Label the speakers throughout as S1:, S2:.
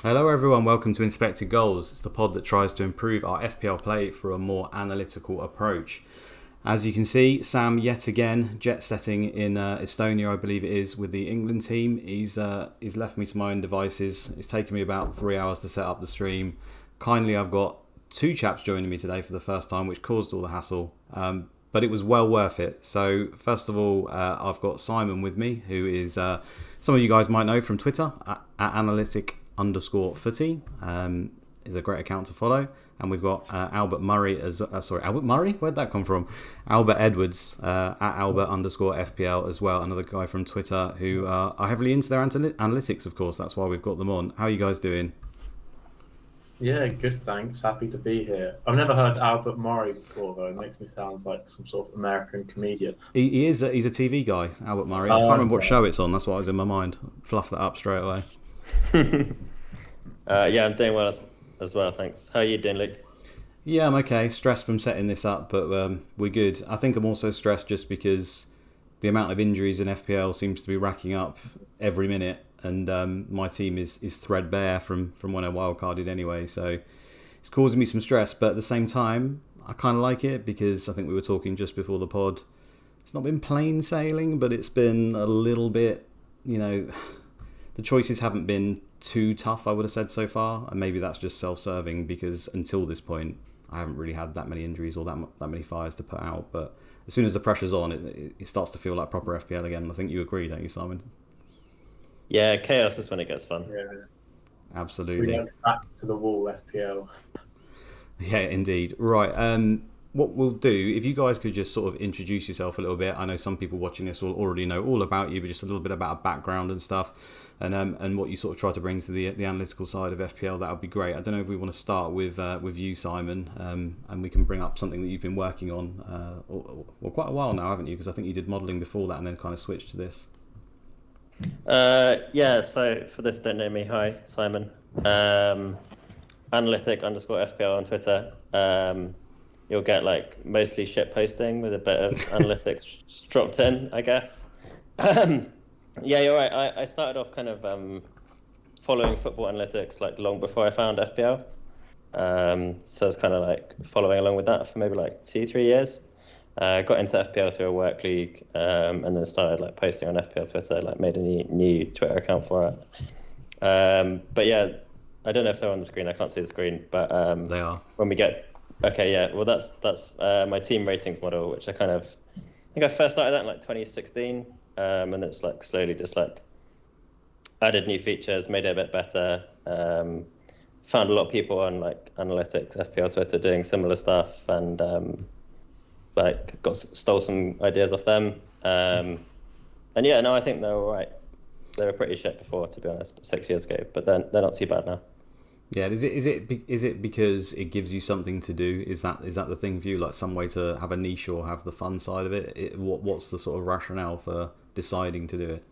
S1: Hello everyone, welcome to Inspected Goals. It's the pod that tries to improve our FPL play through a more analytical approach. As you can see, Sam yet again jet setting in Estonia, I believe it is, with the England team. He's left me to my own devices. It's taken me about 3 hours to set up the stream. Kindly, I've got two chaps joining me today for the first time, which caused all the hassle. But it was well worth it. So first of all, I've got Simon with me, who is some of you guys might know from Twitter at analytic_footy. Is a great account to follow. And we've got Albert Murray Albert Murray? Where'd that come from? Albert Edwards at Albert_FPL as well. Another guy from Twitter who are heavily into their analytics, of course. That's why we've got them on. How are you guys doing?
S2: Yeah, good, thanks. Happy to be here. I've never heard Albert Murray before, though. It makes me sound like some sort of American comedian.
S1: He is. He's a TV guy, Albert Murray. I can't remember what show it's on. That's what was in my mind. Fluff that up straight away.
S3: Yeah, I'm doing well as well, thanks. How are you doing, Luke?
S1: Yeah, I'm okay. Stressed from setting this up, but we're good. I think I'm also stressed just because the amount of injuries in FPL seems to be racking up every minute, and my team is threadbare from when I wildcarded anyway, so it's causing me some stress. But at the same time, I kind of like it because I think we were talking just before the pod. It's not been plain sailing, but it's been a little bit, the choices haven't been too tough, I would have said so far, and maybe that's just self-serving because until this point I haven't really had that many injuries or that many fires to put out. But as soon as the pressure's on, it starts to feel like proper FPL again. I think you agree, don't you, Simon?
S3: Yeah, chaos is when it gets fun.
S2: Yeah.
S1: Absolutely.
S2: We go back to the wall, FPL.
S1: Yeah, indeed. Right. What we'll do, if you guys could just sort of introduce yourself a little bit. I know some people watching this will already know all about you, but just a little bit about a background and stuff, and what you sort of try to bring to the analytical side of FPL. That would be great. I don't know if we want to start with you, Simon, and we can bring up something that you've been working on well quite a while now, haven't you? Because I think you did modelling before that and then kind of switched to this.
S3: Yeah, so for this, don't know me. Hi, Simon. Analytic_FPL on Twitter. You'll get like mostly shit posting with a bit of analytics dropped in, I guess. Yeah, you're right. I started off kind of following football analytics like long before I found FPL. So I was kind of like following along with that for maybe like 2-3 years. Got into FPL through a work league, and then started like posting on FPL Twitter. Like made a new Twitter account for it. But yeah, I don't know if they're on the screen. I can't see the screen, but
S1: They are.
S3: when we get okay, yeah. Well, that's my team ratings model, which I think I first started that in like 2016, and it's like slowly just like added new features, made it a bit better. Found a lot of people on like analytics, FPL Twitter doing similar stuff, and like stole some ideas off them. And yeah, no, I think they're all right. They were pretty shit before, to be honest, 6 years ago, but then they're not too bad now.
S1: Yeah, is it because it gives you something to do? Is that the thing for you? Like some way to have a niche or have the fun side of it? What's the sort of rationale for deciding to do it?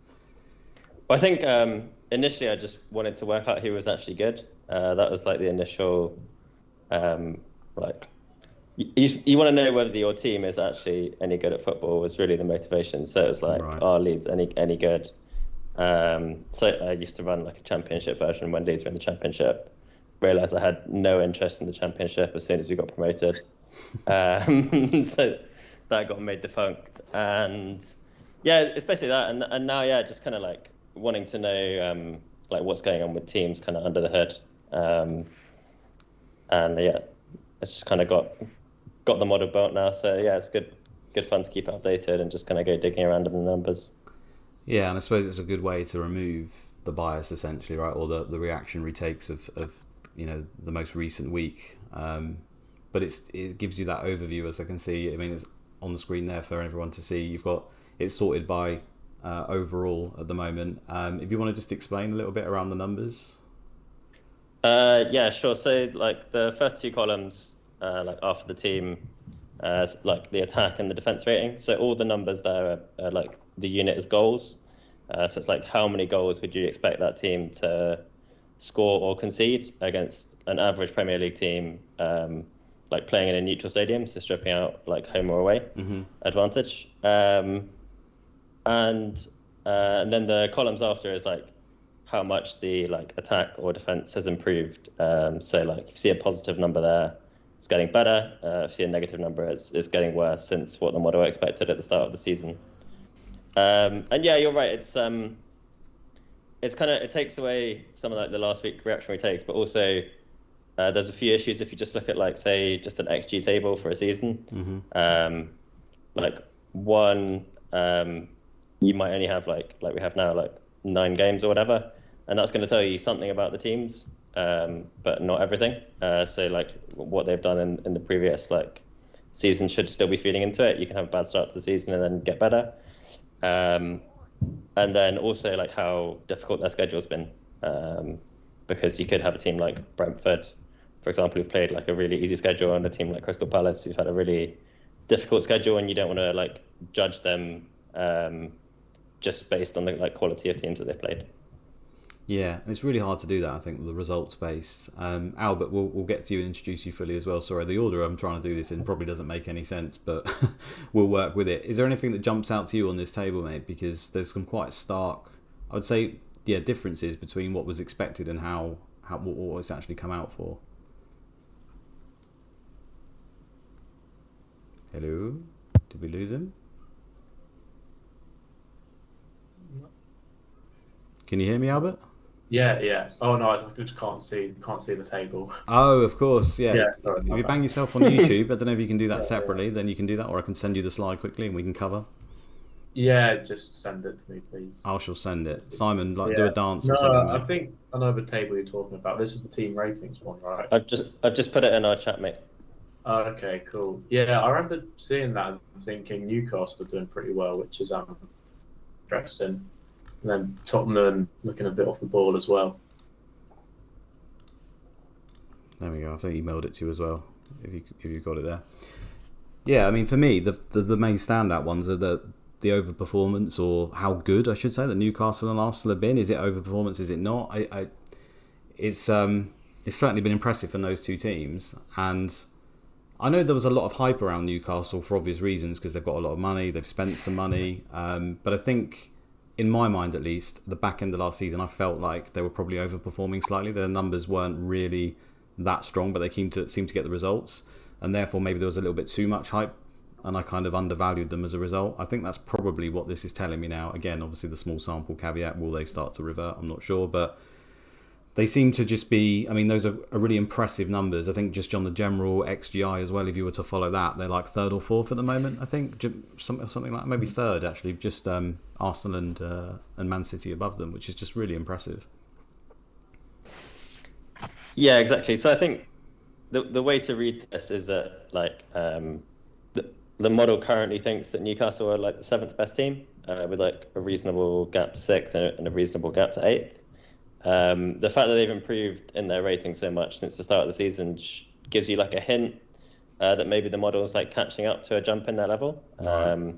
S3: Well, I think initially I just wanted to work out who was actually good. That was like the initial, like, you want to know whether your team is actually any good at football was really the motivation. So it was like,
S1: Right.
S3: Are Leeds any good? So I used to run like a championship version when Leeds were in the championship. Realised I had no interest in the championship as soon as we got promoted. So that got made defunct. And yeah, it's basically that. And now, yeah, just kind of like wanting to know like what's going on with teams kind of under the hood. And yeah, it's just kind of got the model built now. So yeah, it's good fun to keep it updated and just kind of go digging around in the numbers.
S1: Yeah, and I suppose it's a good way to remove the bias essentially, right? Or the reactionary takes of the most recent week. But it gives you that overview, as I can see. I mean, it's on the screen there for everyone to see. You've got it sorted by overall at the moment. If you want to just explain a little bit around the numbers.
S3: Yeah, sure. So like the first two columns, like after the team, like the attack and the defense rating. So all the numbers there are like the unit is goals. So it's like how many goals would you expect that team to score or concede against an average Premier League team, like playing in a neutral stadium, so stripping out like home or away advantage. And then the columns after is like how much the like attack or defense has improved. So like if you see a positive number there, it's getting better. If you see a negative number, it's getting worse since what the model expected at the start of the season. And yeah, you're right. It's kind of, it takes away some of like the last week reactionary takes, but also there's a few issues if you just look at like say just an XG table for a season. Like one, you might only have like we have now like 9 games or whatever, and that's going to tell you something about the teams, but not everything. So like what they've done in the previous like season should still be feeding into it. You can have a bad start to the season and then get better. And then also like how difficult their schedule's been, because you could have a team like Brentford, for example, who've played like a really easy schedule, and a team like Crystal Palace who've had a really difficult schedule, and you don't want to like judge them just based on the like quality of teams that they've played.
S1: Yeah, it's really hard to do that, I think, with the results based. Albert, we'll get to you and introduce you fully as well. Sorry, the order I'm trying to do this in probably doesn't make any sense, but we'll work with it. Is there anything that jumps out to you on this table, mate? Because there's some quite stark, I would say, differences between what was expected and how what it's actually come out for. Hello? Did we lose him? Can you hear me, Albert?
S2: Yeah. Oh no, I just can't see the table.
S1: Oh, of course, yeah.
S2: Yeah, sorry
S1: If you
S2: about
S1: bang
S2: that.
S1: yourself on YouTube, I don't know if you can do that
S2: Yeah,
S1: separately, then you can do that, or I can send you the slide quickly and we can cover.
S2: Yeah, just send it to me, please.
S1: I shall send it. Simon, do a dance
S2: No,
S1: or something.
S2: I
S1: Mate.
S2: think I know the table you're talking about. This is the team ratings one, right?
S3: I've just put it in our chat, mate.
S2: Oh, okay, cool. Yeah, I remember seeing that and thinking Newcastle were doing pretty well, which is interesting. And then Tottenham looking a bit off the ball as well.
S1: There we go. I think he emailed it to you as well, if you got it there. Yeah, I mean, for me, the main standout ones are the overperformance, or how good, I should say, that Newcastle and Arsenal have been. Is it overperformance? Is it not? It's certainly been impressive from those two teams, and I know there was a lot of hype around Newcastle for obvious reasons, because they've got a lot of money, they've spent some money, but I think, in my mind at least, the back end of last season, I felt like they were probably overperforming slightly. Their numbers weren't really that strong, but they seemed to get the results, and therefore maybe there was a little bit too much hype, and I kind of undervalued them as a result. I think that's probably what this is telling me now. Again, obviously the small sample caveat, will they start to revert? I'm not sure, but they seem to just be, I mean, those are really impressive numbers. I think just on the general XGI as well, if you were to follow that, they're like 3rd or 4th at the moment, I think. Something like, maybe 3rd, actually, just Arsenal and Man City above them, which is just really impressive.
S3: Yeah, exactly. So I think the way to read this is that like the model currently thinks that Newcastle are like the 7th best team, with like a reasonable gap to 6th and a reasonable gap to 8th. The fact that they've improved in their rating so much since the start of the season gives you like a hint that maybe the model is like catching up to a jump in their level. Right.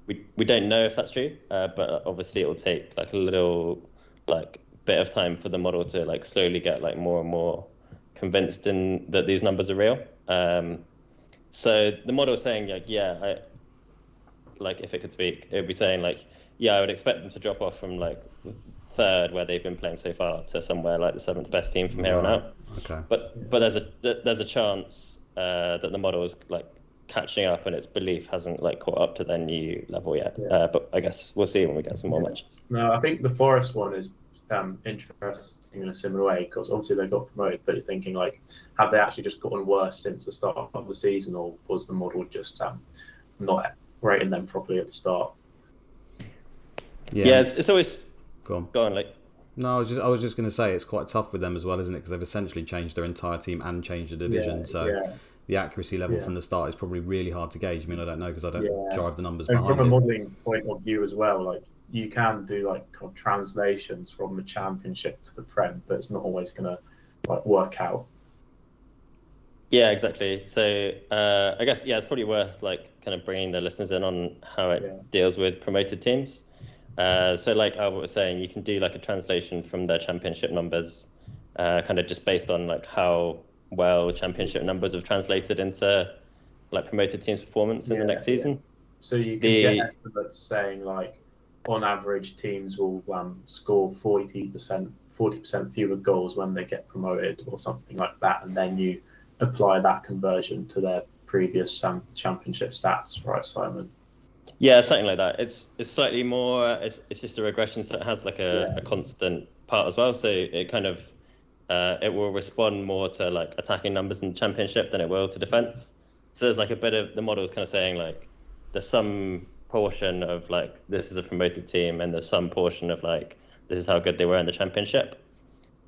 S3: We don't know if that's true, but obviously it will take like a little like bit of time for the model to like slowly get like more and more convinced in that these numbers are real. So the model is saying like, if it could speak, it would be saying like, I would expect them to drop off from like 3rd, where they've been playing so far, to somewhere like the 7th best team from here on out.
S1: Okay.
S3: But there's a chance that the model is like catching up, and its belief hasn't like caught up to their new level yet.
S2: Yeah.
S3: But I guess we'll see when we get some more matches.
S2: No, I think the Forest one is interesting in a similar way, because obviously they got promoted, but you're thinking like, have they actually just gotten worse since the start of the season, or was the model just not rating them properly at the start?
S3: Yeah, it's always
S1: go on
S3: like.
S1: No, I was just going to say it's quite tough with them as well, isn't it? Because they've essentially changed their entire team and changed the division. The accuracy level from the start is probably really hard to gauge. I mean, I don't know, because I don't drive the numbers behind it.
S2: And from a modelling point of view as well, like, you can do like kind of translations from the Championship to the Prem, but it's not always going to like work out.
S3: Yeah, exactly. So I guess it's probably worth like kind of bringing the listeners in on how it deals with promoted teams. So like Albert was saying, you can do like a translation from their Championship numbers, kind of just based on like how well Championship numbers have translated into like promoted teams' performance in the next season.
S2: So you can get estimates saying like, on average, teams will score 40% 40% fewer goals when they get promoted or something like that, and then you apply that conversion to their previous championship stats, right, Simon?
S3: Yeah, something like that. It's slightly more. It's just a regression, so it has like a constant part as well. So it kind of it will respond more to like attacking numbers in the championship than it will to defense. So there's like a bit of the model is kind of saying like there's some portion of like this is a promoted team, and there's some portion of like this is how good they were in the championship.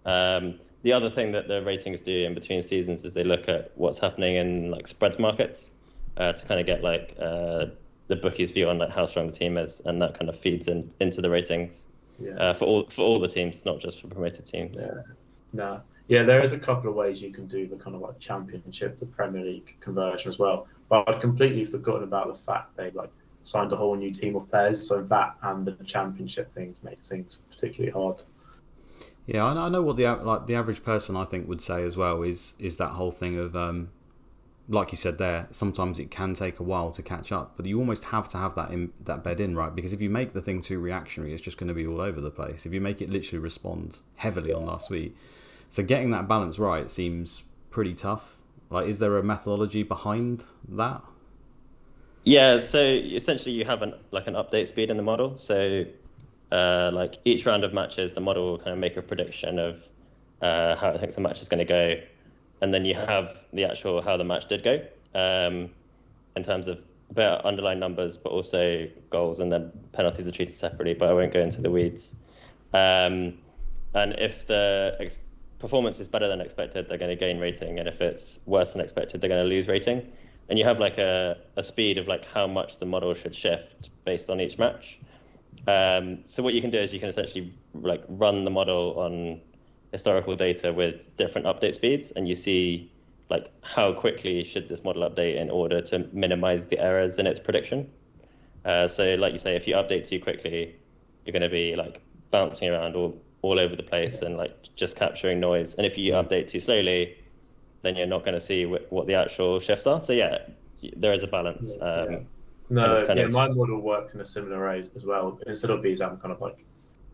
S3: The other thing that the ratings do in between seasons is they look at what's happening in like spreads markets to kind of get like the bookies' view on like how strong the team is, and that kind of feeds into the ratings for all the teams, not just for promoted teams.
S2: There is a couple of ways you can do the kind of like championship to Premier League conversion as well. But I'd completely forgotten about the fact they like signed a whole new team of players, so that and the championship things make things particularly hard.
S1: Yeah, I know what the average person I think would say as well is that whole thing of like you said there, sometimes it can take a while to catch up, but you almost have to have that bed in, right? Because if you make the thing too reactionary, it's just going to be all over the place. If you make it literally respond heavily on last week, so getting that balance right seems pretty tough. Like, is there a methodology behind that?
S3: Yeah, so essentially you have an update speed in the model. So like each round of matches, the model will kind of make a prediction of how it thinks the match is going to go. And then you have the actual how the match did go in terms of better underlying numbers, but also goals, and then penalties are treated separately, but I won't go into the weeds. And if the performance is better than expected, they're going to gain rating. And if it's worse than expected, they're going to lose rating. And you have like a speed of like how much the model should shift based on each match. So what you can do is you can essentially like run the model on historical data with different update speeds, and you see like how quickly should this model update in order to minimize the errors in its prediction. So like you say, if you update too quickly, you're going to be like bouncing around all over the place and like just capturing noise. And if you update too slowly, then you're not going to see what the actual shifts are. So yeah, there is a balance.
S2: My model works in a similar way as well. Instead of these kind of like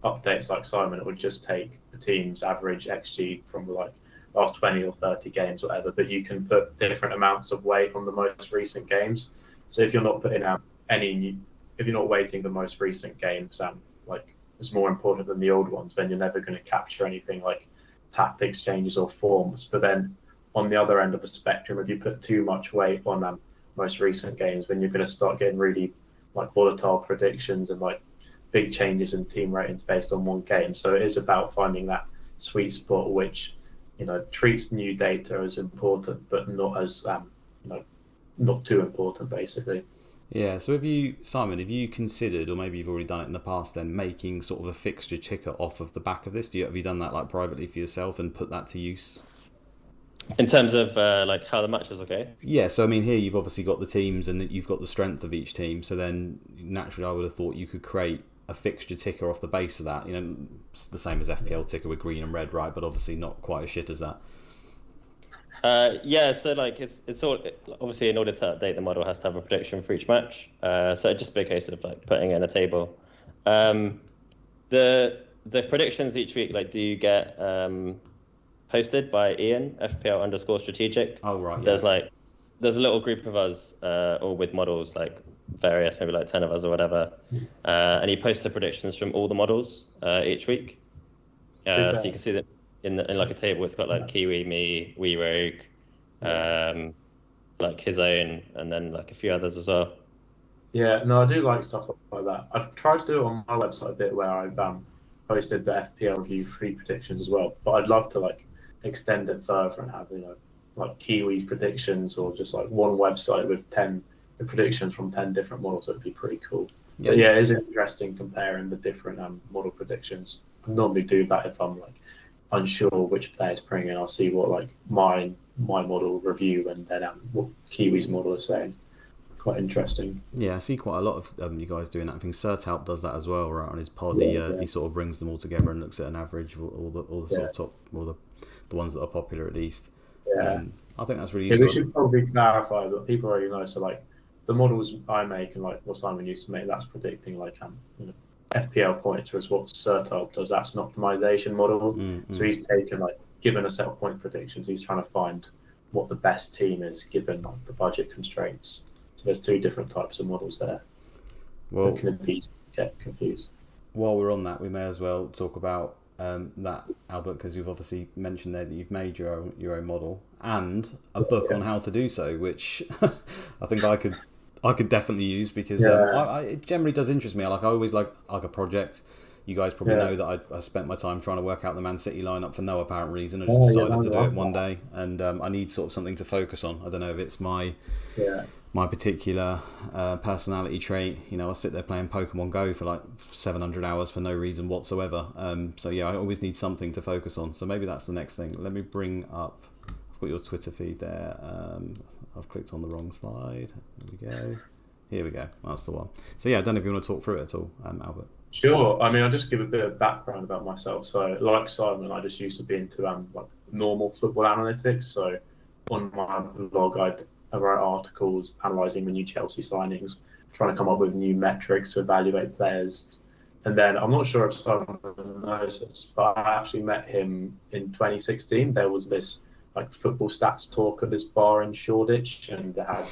S2: updates like Simon, it would just take the team's average XG from the like last 20 or 30 games, whatever, but you can put different amounts of weight on the most recent games. So if you're not putting out if you're not weighting the most recent games like it's more important than the old ones, then you're never going to capture anything like tactics changes or forms. But then on the other end of the spectrum, if you put too much weight on most recent games, then you're going to start getting really like volatile predictions and like big changes in team ratings based on one game. So it is about finding that sweet spot which treats new data as important but not as not too important, basically.
S1: Yeah, so have you considered, or maybe you've already done it in the past then, making sort of a fixture ticker off of the back of this? Have you done that like privately for yourself and put that to use?
S3: In terms of like how the matches look, okay?
S1: Yeah, so I mean here you've obviously got the teams and you've got the strength of each team, so then naturally I would have thought you could create a fixture ticker off the base of that. It's the same as FPL ticker with green and red, right? But obviously not quite as shit as that.
S3: So like it's all obviously in order to update the model has to have a prediction for each match. So it'd just be a case of like putting in a table. The predictions each week, like, do you get posted by Ian FPL_strategic?
S1: Oh right.
S3: There's a little group of us all with models, like various, maybe like 10 of us or whatever, and he posts the predictions from all the models each week. So you can see that in like a table. It's got like Kiwi, me, We Rogue, like his own, and then like a few others as well.
S2: Yeah, no, I do like stuff like that. I've tried to do it on my website a bit where I've posted the FPL review free predictions as well, but I'd love to like extend it further and have like Kiwi's predictions, or just like one website with 10 predictions from 10 different models. It would be pretty cool. Yeah. But yeah, it is interesting comparing the different model predictions. I normally do that if I'm like unsure which player to bring in. I'll see what like my model review and then what Kiwi's model is saying. Quite interesting.
S1: Yeah, I see quite a lot of you guys doing that. I think Sertalp does that as well, right? On his pod, he sort of brings them all together and looks at an average of all the sort of top, all the ones that are popular at least.
S2: Yeah,
S1: I think that's really useful.
S2: We should probably clarify that people already know. So like the models I make and like what Simon used to make, that's predicting like FPL points, whereas what Sertal does, that's an optimization model. So he's taken, like, given a set of point predictions, he's trying to find what the best team is given, like, the budget constraints. So there's two different types of models there.
S1: Well,
S2: that can be get confused.
S1: While we're on that, we may as well talk about that, Albert, because you've obviously mentioned there that you've made your own model and a book on how to do so, which I think I could definitely use, because it generally does interest me. I always like a project. You guys probably know that I spent my time trying to work out the Man City lineup for no apparent reason. I just decided to do it one day, and I need sort of something to focus on. I don't know if it's my particular personality trait. I'll sit there playing Pokemon Go for like 700 hours for no reason whatsoever. So I always need something to focus on. So maybe that's the next thing. Let me bring up. I've got your Twitter feed there. I've clicked on the wrong slide. Here we go. That's the one. So I don't know if you want to talk through it at all, Albert.
S2: Sure. I mean, I'll just give a bit of background about myself. So, like Simon, I just used to be into like normal football analytics. So, on my blog, I write articles analysing the new Chelsea signings, trying to come up with new metrics to evaluate players. And then I'm not sure if Simon knows this, but I actually met him in 2016. There was this like football stats talk at this bar in Shoreditch, and they had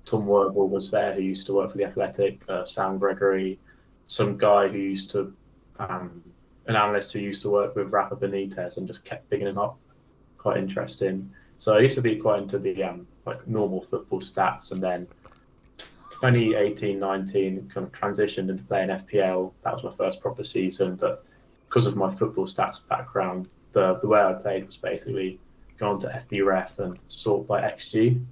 S2: Tom Werble was there, who used to work for The Athletic, Sam Gregory, some guy who used to, an analyst who used to work with Rafa Benitez, and just kept picking him up. Quite interesting. So I used to be quite into the like normal football stats, and then 2018-19 kind of transitioned into playing FPL. That was my first proper season, but because of my football stats background, the way I played was basically go on to FBref and sort by XG.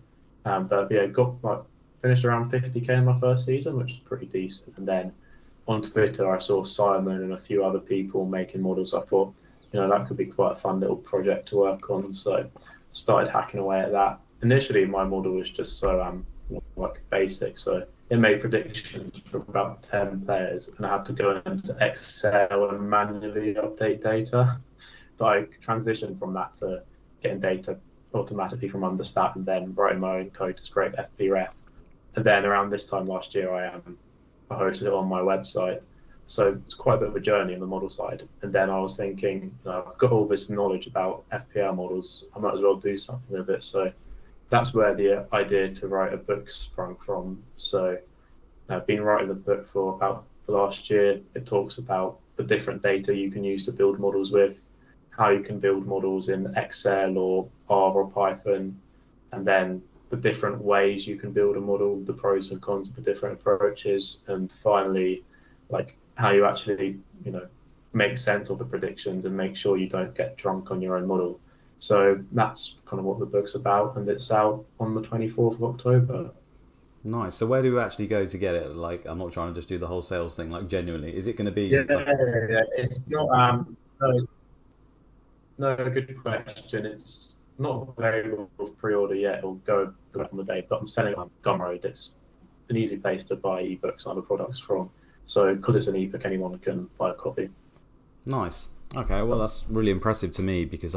S2: Finished around 50k in my first season, which is pretty decent. And then on Twitter, I saw Simon and a few other people making models. I thought, that could be quite a fun little project to work on. So started hacking away at that. Initially, my model was just so basic. So it made predictions for about 10 players, and I had to go into Excel and manually update data. But I transitioned from that to getting data automatically from Understat, and then writing my own code to scrape FBref. And then around this time last year, I hosted it on my website. So it's quite a bit of a journey on the model side. And then I was thinking, I've got all this knowledge about FPL models, I might as well do something with it. So that's where the idea to write a book sprung from. So I've been writing the book for about the last year. It talks about the different data you can use to build models with, how you can build models in Excel or R or Python, and then the different ways you can build a model, the pros and cons of the different approaches, and finally, like how you actually, make sense of the predictions and make sure you don't get drunk on your own model. So that's kind of what the book's about, and it's out on the 24th of October.
S1: Nice. So where do we actually go to get it? Like, I'm not trying to just do the whole sales thing. Like, genuinely, is it going to be?
S2: Yeah. It's not. No, good question. It's not available for pre-order yet. It'll go on the day, but I'm selling it on Gumroad. It's an easy place to buy ebooks and other products from. So because it's an ebook, anyone can buy a copy.
S1: Nice. Okay, well that's really impressive to me, because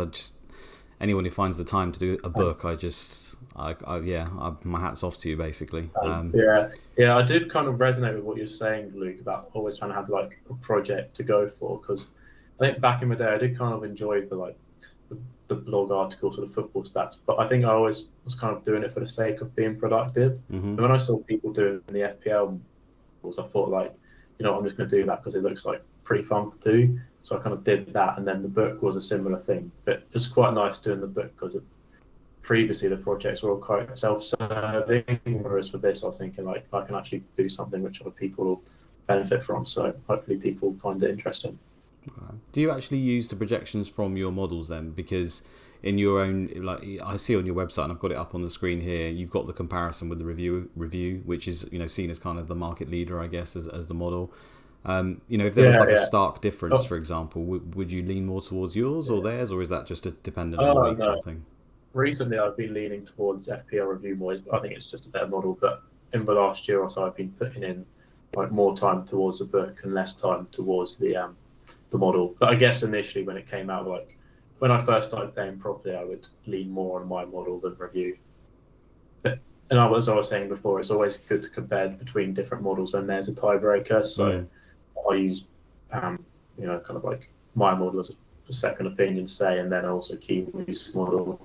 S1: anyone who finds the time to do a book, my hat's off to you, basically.
S2: I did kind of resonate with what you're saying, Luke, about always trying to have like a project to go for, because I think back in the day I did kind of enjoy the blog articles or the football stats, but I think I always was kind of doing it for the sake of being productive. Mm-hmm. And when I saw people doing the FPL models, I thought I'm just going to do that because it looks like pretty fun to do. So I kind of did that, and then the book was a similar thing. But it's quite nice doing the book because previously the projects were all quite self-serving, whereas for this I was thinking I can actually do something which other people will benefit from. So hopefully people find it interesting.
S1: Okay. Do you actually use the projections from your models then? Because in your own, I see on your website, and I've got it up on the screen here, you've got the comparison with the review, which is seen as kind of the market leader, I guess, as the model. If there was a stark difference, for example, would you lean more towards yours or theirs, or is that just dependent on the week sort of thing?
S2: Recently, I've been leaning towards FPL review more, but I think it's just a better model. But in the last year or so, I've been putting in more time towards the book and less time towards the model. But I guess initially when it came out, when I first started playing properly, I would lean more on my model than review. As I was saying before, it's always good to compare between different models when there's a tiebreaker. So I use, kind of like my model as a second opinion, say, and then also Kiwi's model.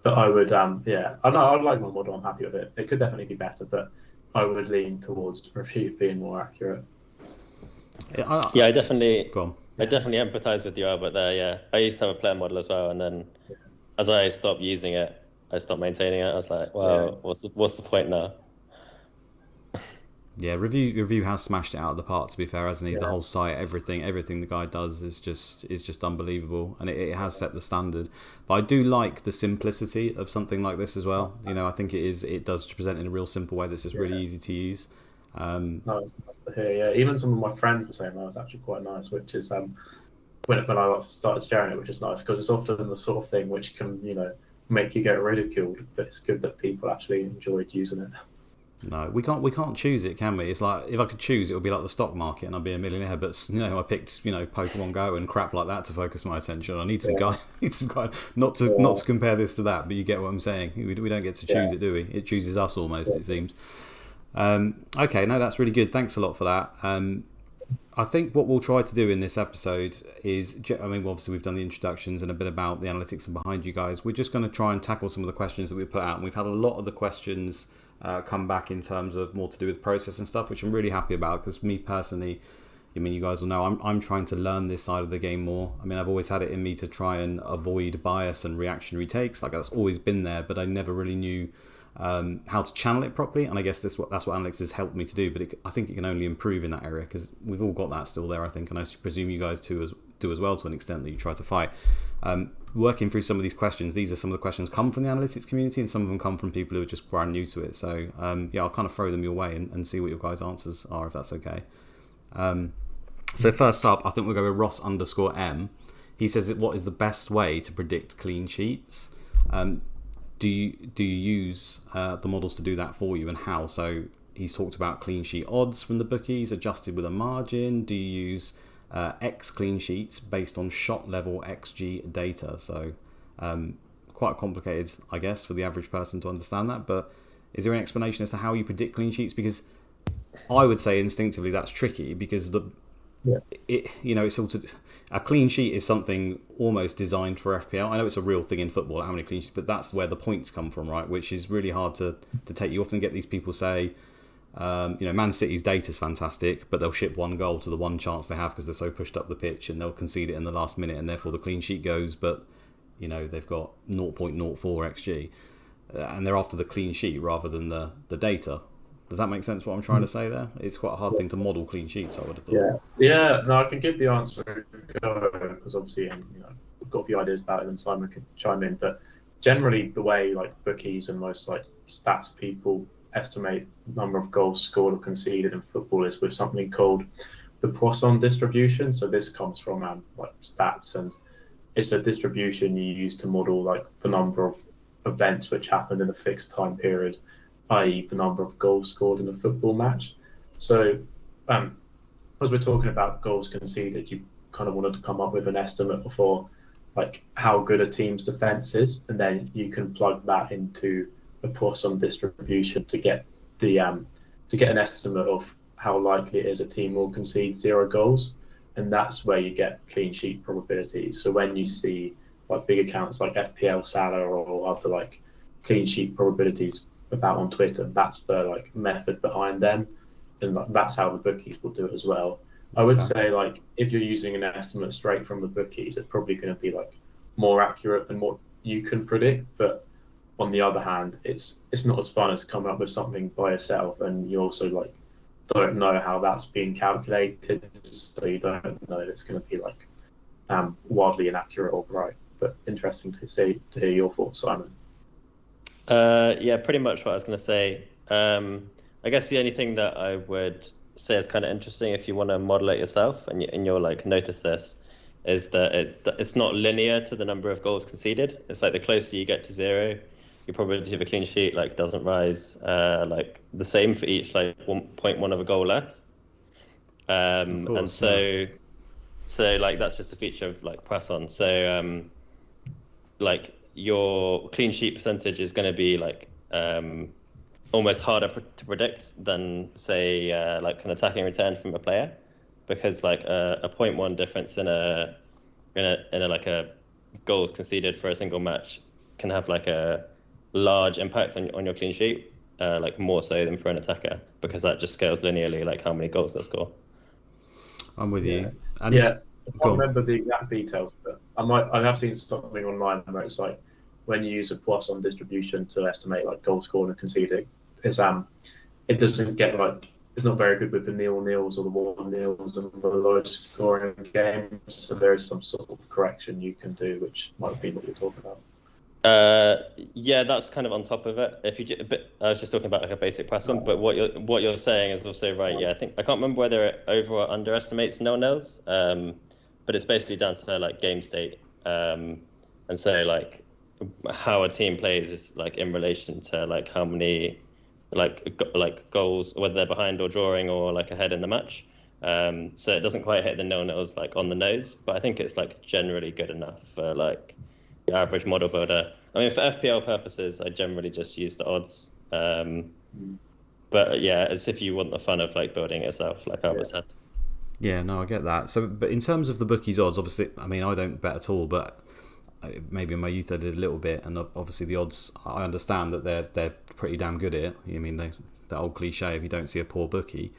S2: But I would, I know I like my model. I'm happy with it. It could definitely be better, but I would lean towards review being more accurate.
S3: I definitely.
S1: Go on.
S3: I definitely empathise with you, Albert. There, yeah. I used to have a player model as well, and then as I stopped using it, I stopped maintaining it. I was like, well, what's the point now?
S1: Yeah, review has smashed it out of the park. To be fair, hasn't he?
S2: Yeah.
S1: The whole site, everything the guy does is just unbelievable, and it has set the standard. But I do like the simplicity of something like this as well. I think it does present in a real simple way that's just really easy to use.
S2: No, it's nice to hear. Yeah, even some of my friends were saying that was actually quite nice, which is when I started sharing it, which is nice because it's often the sort of thing which can make you get ridiculed, but it's good that people actually enjoyed using it.
S1: No, we can't choose it, can we? It's like if I could choose, it would be like the stock market, and I'd be a millionaire. But I picked Pokemon Go and crap like that to focus my attention. I need some guide, not to compare this to that, but you get what I'm saying. We don't get to choose it, do we? It chooses us almost. It seems. Okay, no, that's really good. Thanks a lot for that. I think what we'll try to do in this episode is, obviously we've done the introductions and a bit about the analytics and behind you guys. We're just going to try and tackle some of the questions that we put out, and we've had a lot of the questions come back in terms of more to do with process and stuff, which I'm really happy about because me personally, you guys will know I'm trying to learn this side of the game more. I've always had it in me to try and avoid bias and reactionary takes. Like that's always been there, but I never really knew how to channel it properly, and I guess that's what analytics has helped me to do. But I think it can only improve in that area because we've all got that still there, I think, and I presume you guys do as well to an extent that you try to fight. Working through some of these questions, these are some of the questions come from the analytics community, and some of them come from people who are just brand new to it. So I'll kind of throw them your way and see what your guys' answers are, if that's okay. So first up, I think we'll go with Ross_M. He says, what is the best way to predict clean sheets? Do you use the models to do that for you, and how? So he's talked about clean sheet odds from the bookies adjusted with a margin. Do you use X clean sheets based on shot level XG data? So quite complicated, I guess, for the average person to understand that. But is there an explanation as to how you predict clean sheets? Because I would say instinctively that's tricky because it's sort of a clean sheet is something almost designed for FPL. I know it's a real thing in football, how many clean sheets, but that's where the points come from, right? Which is really hard to take. You often get these people say, Man City's data is fantastic, but they'll ship one goal to the one chance they have because they're so pushed up the pitch, and they'll concede it in the last minute, and therefore the clean sheet goes. But they've got 0.04 XG, and they're after the clean sheet rather than the data. Does that make sense what I'm trying to say there? It's quite a hard thing to model clean sheets, I would have thought.
S2: Yeah. No, I can give the answer because obviously I've got a few ideas about it and Simon can chime in. But generally the way bookies and most stats people estimate number of goals scored or conceded in football is with something called the Poisson distribution. So this comes from stats, and it's a distribution you use to model the number of events which happened in a fixed time period, i.e. the number of goals scored in a football match. So as we're talking about goals conceded, you kind of wanted to come up with an estimate for how good a team's defense is, and then you can plug that into a Poisson distribution to get an estimate of how likely it is a team will concede 0 goals, and that's where you get clean sheet probabilities. So when you see big accounts like FPL Salah or other clean sheet probabilities about on Twitter, that's the method behind them, and that's how the bookies will do it as well. I would say if you're using an estimate straight from the bookies, it's probably going to be more accurate than what you can predict. But on the other hand, it's not as fun as coming up with something by yourself, and you also don't know how that's being calculated, so you don't know if it's going to be wildly inaccurate or right. But interesting to hear your thoughts, Simon.
S3: Yeah, pretty much what I was going to say. I guess the only thing that I would say is kind of interesting if you want to model it yourself and you'll notice this, is that it's not linear to the number of goals conceded. It's the closer you get to 0, your probability of a clean sheet doesn't rise the same for each 1.1 of a goal less. Of course, and so that's just a feature of Poisson. So your clean sheet percentage is going to be almost harder to predict than say like an attacking return from a player, because like a 0.1 difference in a like a goals conceded for a single match can have like a large impact on your clean sheet, like more so than for an attacker, because that just scales linearly, like how many goals they score.
S1: I'm with you. And
S2: I can't remember the exact details, but I have seen something online where it's like when you use a plus on distribution to estimate like goal scored and conceded, it doesn't get like, it's not very good with the 0-0s or the 1-0s and the lowest scoring games. So there is some sort of correction you can do, which might be what you're talking about.
S3: Yeah, that's kind of on top of it. I was just talking about like a basic pass one, but what you're saying is also right. Yeah, I can't remember whether it over or underestimates 0-0s, but it's basically down to like game state, and so like how a team plays is like in relation to like how many like goals, whether they're behind or drawing or like ahead in the match. So it doesn't quite hit the 0-0s like on the nose, but I think it's like generally good enough for like the average model builder. I mean, for FPL purposes, I generally just use the odds. But yeah, as if you want the fun of like building it yourself, like Albert said.
S1: Yeah, no, I get that. So, but in terms of the bookies odds, obviously, I mean, I don't bet at all, but maybe in my youth I did a little bit, and obviously the odds, I understand that they're pretty damn good at it. I mean, that old cliche, if you don't see a poor bookie.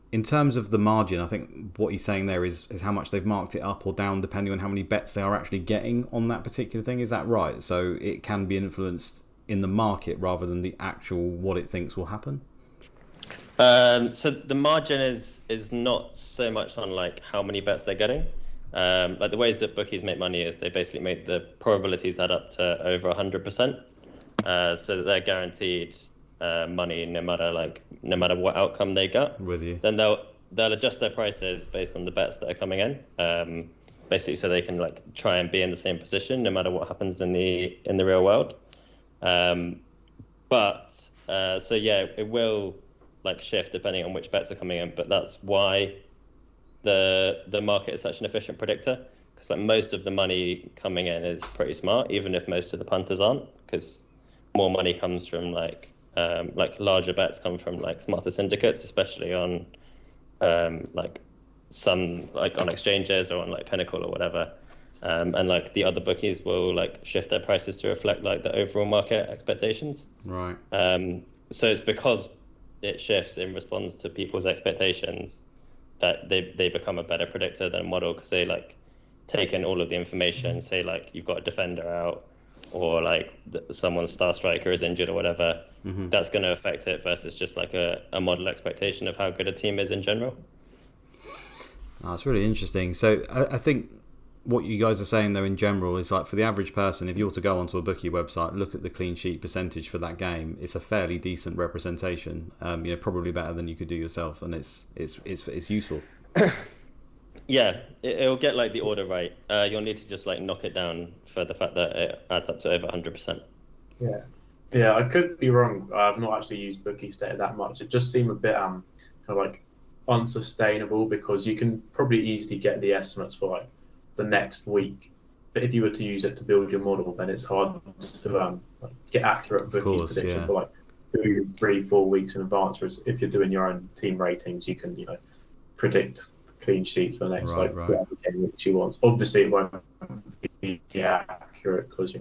S1: In terms of the margin, I think what he's saying there is how much they've marked it up or down depending on how many bets they are actually getting on that particular thing. Is that right? So it can be influenced in the market rather than the actual what it thinks will happen?
S3: So the margin is not so much on like how many bets they're getting. Like the ways that bookies make money is they basically make the probabilities add up to over 100%, so that they're guaranteed money no matter what outcome they get.
S1: With you.
S3: Then they'll adjust their prices based on the bets that are coming in, basically so they can like try and be in the same position no matter what happens in the real world. So yeah, it will like shift depending on which bets are coming in, but that's why the market is such an efficient predictor, because like most of the money coming in is pretty smart, even if most of the punters aren't, because more money comes from like larger bets come from like smarter syndicates, especially on like some like on exchanges or on like Pinnacle or whatever, and like the other bookies will like shift their prices to reflect like the overall market expectations.
S1: Right.
S3: So it's because it shifts in response to people's expectations that they become a better predictor than a model, because they like take in all of the information, say like you've got a defender out or like someone's star striker is injured or whatever. Mm-hmm. That's going to affect it versus just like a model expectation of how good a team is in general.
S1: Oh, it's really interesting. So I think what you guys are saying though in general is like for the average person, if you were to go onto a bookie website, look at the clean sheet percentage for that game, it's a fairly decent representation. Probably better than you could do yourself, and it's useful.
S3: Yeah, it'll get like the order right. You'll need to just like knock it down for the fact that it adds up to over 100%.
S2: Yeah, I could be wrong. I've not actually used BookieStat that much. It just seemed a bit kind of like unsustainable, because you can probably easily get the estimates for like the next week, but if you were to use it to build your model, then it's hard to get accurate bookies prediction for like 2, 3, 4 weeks in advance. Whereas if you're doing your own team ratings, you can predict clean sheets for the next whatever game which you want. Obviously, it won't be accurate because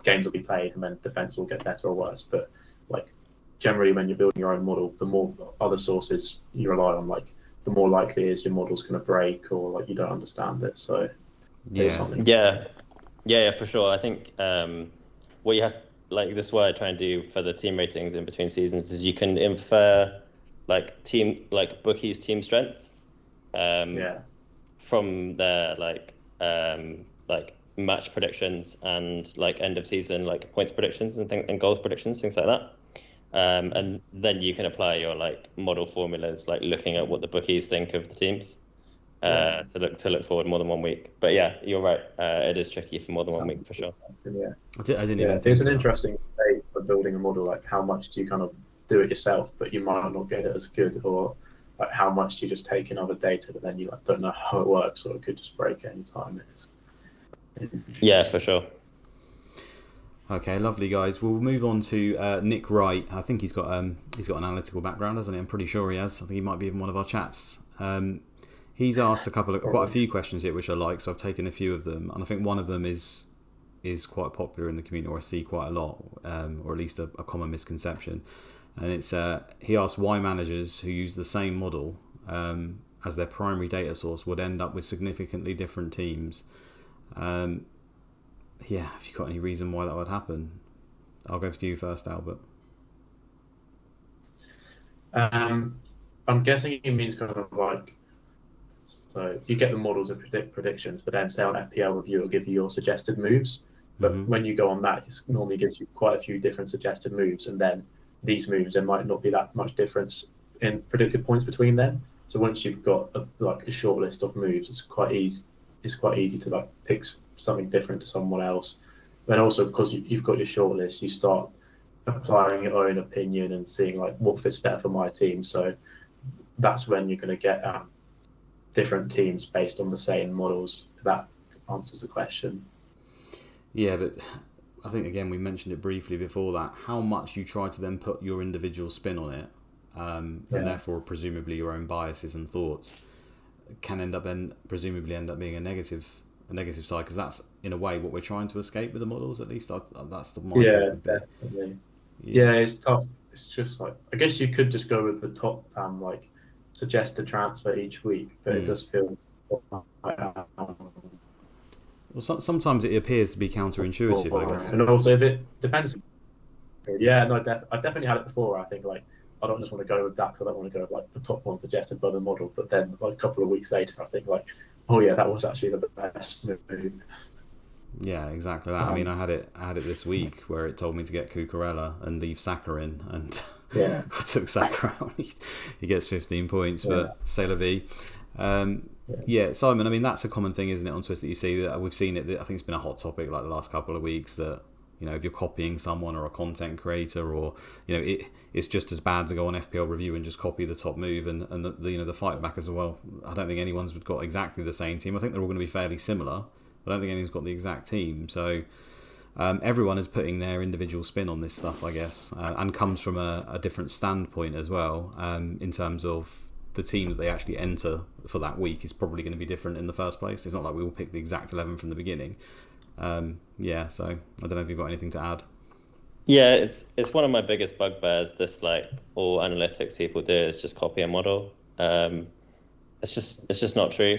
S2: games will be played and then defense will get better or worse. But like generally, when you're building your own model, the more other sources you rely on, like the more likely is your model's going to break or like you don't understand it. So
S3: yeah, for sure. I think what you have, like this is what I try and do for the team ratings in between seasons, is you can infer like bookies team strength from their like match predictions and like end of season like points predictions and goals predictions, things like that. And then you can apply your like model formulas, like looking at what the bookies think of the teams, to look forward more than 1 week. But yeah, you're right. It is tricky for more than 1 week for sure.
S2: Yeah,
S1: I didn't even think
S2: it's an interesting debate for building a model. Like how much do you kind of do it yourself, but you might not get it as good, or like how much do you just take in other data, but then you like don't know how it works, or it could just break any time.
S3: Yeah, for sure.
S1: Okay, lovely guys. We'll move on to Nick Wright. I think he's got an analytical background, hasn't he? I'm pretty sure he has. I think he might be in one of our chats. He's asked quite a few questions here, which I like. So I've taken a few of them, and I think one of them is quite popular in the community, or I see quite a lot, or at least a common misconception. And it's he asked why managers who use the same model as their primary data source would end up with significantly different teams. If you've got any reason why that would happen, I'll go to you first, Albert.
S2: I'm guessing it means kind of like, so you get the models and predictions, but then say on FPL review it'll give you your suggested moves. But when you go on that, it normally gives you quite a few different suggested moves, and then these moves, there might not be that much difference in predicted points between them. So once you've got a short list of moves, it's quite easy to like pick something different to someone else. Then also because you've got your short list, you start applying your own opinion and seeing like what fits better for my team. So that's when you're going to get different teams based on the same models. If that answers the question.
S1: Yeah, but I think again we mentioned it briefly before that. How much you try to then put your individual spin on it, and therefore presumably your own biases and thoughts, can presumably end up being a negative side, because that's in a way what we're trying to escape with the models. At least that's the mindset.
S2: Yeah, definitely. Yeah, it's tough. It's just like, I guess you could just go with the top like suggested transfer each week, but it does feel
S1: well, sometimes it appears to be counterintuitive, I guess.
S2: And also, if it depends. Yeah, no, I've definitely had it before. I think like I don't just want to go with that because I don't want to go with like the top one suggested by the model. But then like a couple of weeks later, I think like, oh yeah, that was actually the best move.
S1: Yeah, exactly that. I mean, I had it this week where it told me to get Cucurella and leave Saka in, and I took Saka out. He gets 15 points, but c'est la vie. Simon, I mean, that's a common thing, isn't it, on Twitter that you see? That we've seen it. I think it's been a hot topic like the last couple of weeks that, you know, if you're copying someone or a content creator, or, you know, it's just as bad to go on FPL review and just copy the top move, and the fight back as well. I don't think anyone's got exactly the same team. I think they're all going to be fairly similar. I don't think anyone's got the exact team. So everyone is putting their individual spin on this stuff, I guess, and comes from a different standpoint as well, in terms of the team that they actually enter for that week is probably going to be different in the first place. It's not like we all pick the exact 11 from the beginning. So I don't know if you've got anything to add.
S3: Yeah, it's one of my biggest bugbears. This like all analytics people do is just copy a model. It's just not true.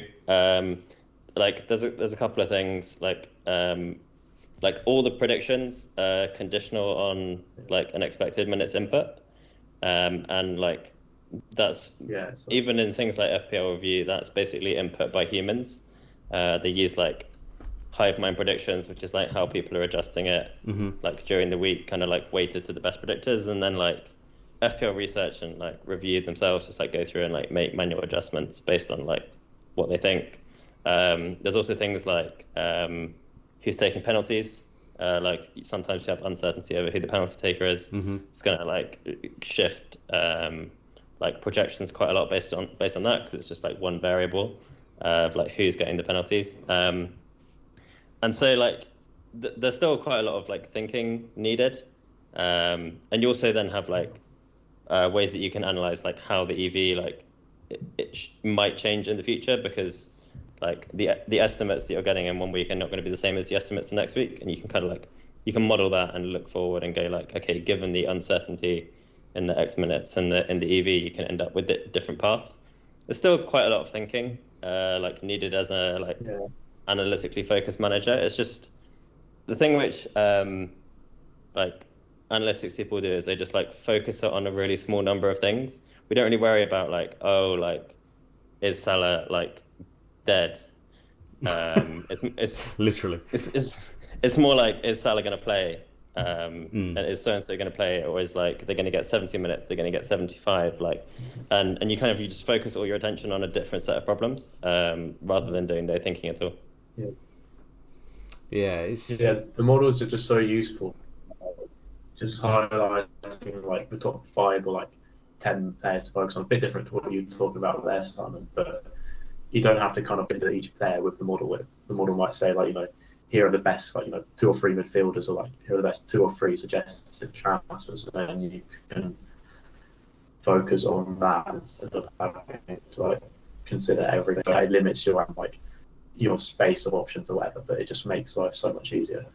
S3: Like there's a couple of things like all the predictions are conditional on like an expected minutes input, and like that's even in things like FPL review, that's basically input by humans. They use like hive mind predictions, which is like how people are adjusting it like during the week, kind of like weighted to the best predictors, and then like FPL research and like review themselves just like go through and like make manual adjustments based on like what they think. There's also things like who's taking penalties. Like sometimes you have uncertainty over who the penalty taker is. It's going to like shift like projections quite a lot based on that, because it's just like one variable of like who's getting the penalties. And so like there's still quite a lot of like thinking needed. And you also then have like ways that you can analyze like how the EV like it might change in the future, because like the estimates that you're getting in one week are not going to be the same as the estimates the next week, and you can kind of like you can model that and look forward and go like, okay, given the uncertainty in the X minutes and in the EV, you can end up with different paths. There's still quite a lot of thinking like needed as a like analytically focused manager. It's just the thing which like analytics people do is they just like focus on a really small number of things. We don't really worry about like, oh, like is Salah like dead? It's
S1: literally
S3: it's more like, is Salah going to play? And is so and so going to play, or is like they're going to get 70 minutes, they're going to get 75, like, and you just focus all your attention on a different set of problems rather than doing no thinking at all.
S2: The models are just so useful. Just highlighting like the top 5 or like 10 players to focus on, a bit different to what you talk about there, Simon, but you don't have to kind of go into each player with the model. The model might say like, you know, here are the best, like, 2 or 3 midfielders, or like here are the best 2 or 3 suggested transfers, and then you can focus on that instead of having to like consider everything. Like, it limits your space of options or whatever, but it just makes life so much easier.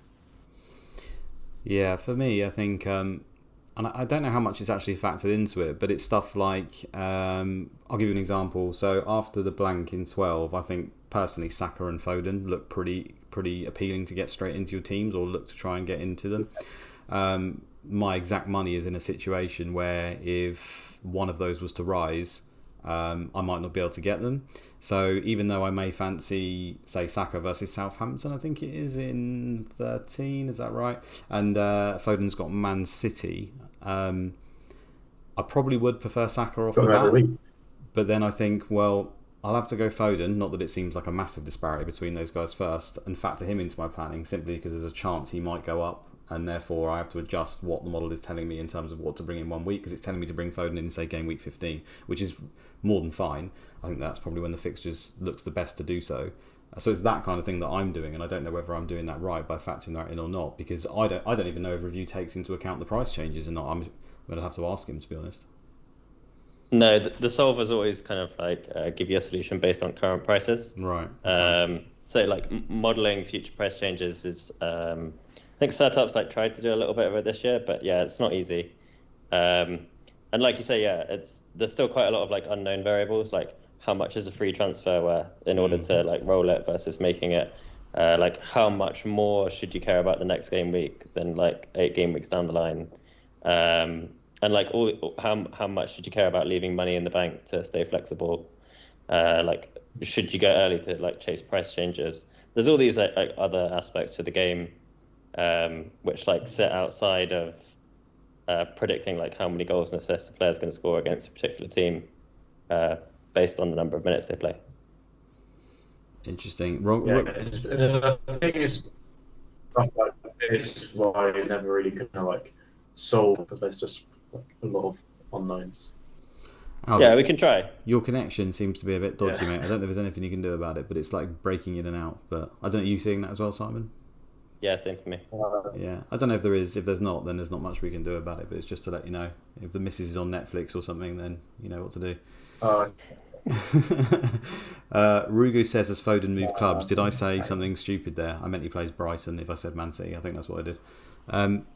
S1: Yeah, for me, I think, and I don't know how much it's actually factored into it, but it's stuff like, I'll give you an example. So after the blank in 12, I think personally Saka and Foden look pretty appealing to get straight into your teams, or look to try and get into them. My exact money is in a situation where if one of those was to rise, I might not be able to get them. So even though I may fancy, say, Saka versus Southampton, I think it is in 13, is that right? And Foden's got Man City. I probably would prefer Saka off the bat. But then I think, well, I'll have to go Foden. Not that it seems like a massive disparity between those guys first, and factor him into my planning simply because there's a chance he might go up. And therefore I have to adjust what the model is telling me in terms of what to bring in 1 week, because it's telling me to bring Foden in, say, game week 15, which is more than fine. I think that's probably when the fixtures looks the best to do so. So it's that kind of thing that I'm doing, and I don't know whether I'm doing that right by factoring that in or not, because I don't even know if review takes into account the price changes or not. I'm going to have to ask him, to be honest.
S3: No, the solver's always kind of like give you a solution based on current prices.
S1: Right.
S3: So like modeling future price changes is... I think setups like tried to do a little bit of it this year, but yeah, it's not easy. And like you say, yeah, there's still quite a lot of like unknown variables, like how much is a free transfer where in order to like roll it versus making it, like how much more should you care about the next game week than like 8 game weeks down the line, and like how much should you care about leaving money in the bank to stay flexible, like should you go early to like chase price changes? There's all these like other aspects to the game. Which like sit outside of predicting like how many goals and assists a player's going to score against a particular team based on the number of minutes they play.
S1: Interesting.
S2: The thing is, stuff like this why you never really kind of like solve, because there's just like a lot of unknowns.
S3: Yeah, we can try.
S1: Your connection seems to be a bit dodgy, mate. I don't know if there's anything you can do about it, but it's like breaking in and out. But I don't know, you seeing that as well, Simon?
S3: Yeah, same for me.
S1: Yeah, I don't know if there is. If there's not, then there's not much we can do about it. But it's just to let you know. If the missus is on Netflix or something, then you know what to do. Rugu says, as Foden moved clubs, did I say something stupid there? I meant he plays Brighton if I said Man City. I think that's what I did. I'm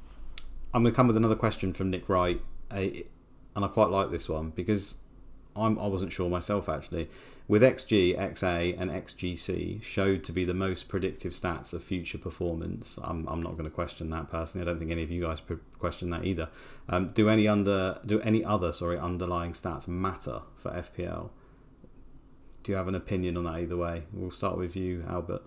S1: going to come with another question from Nick Wright. And I quite like this one because I wasn't sure myself actually. With XG, XA and XGC showed to be the most predictive stats of future performance. I'm not going to question that personally. I don't think any of you guys question that either. Do any other underlying stats matter for FPL? Do you have an opinion on that either way? We'll start with you, Albert.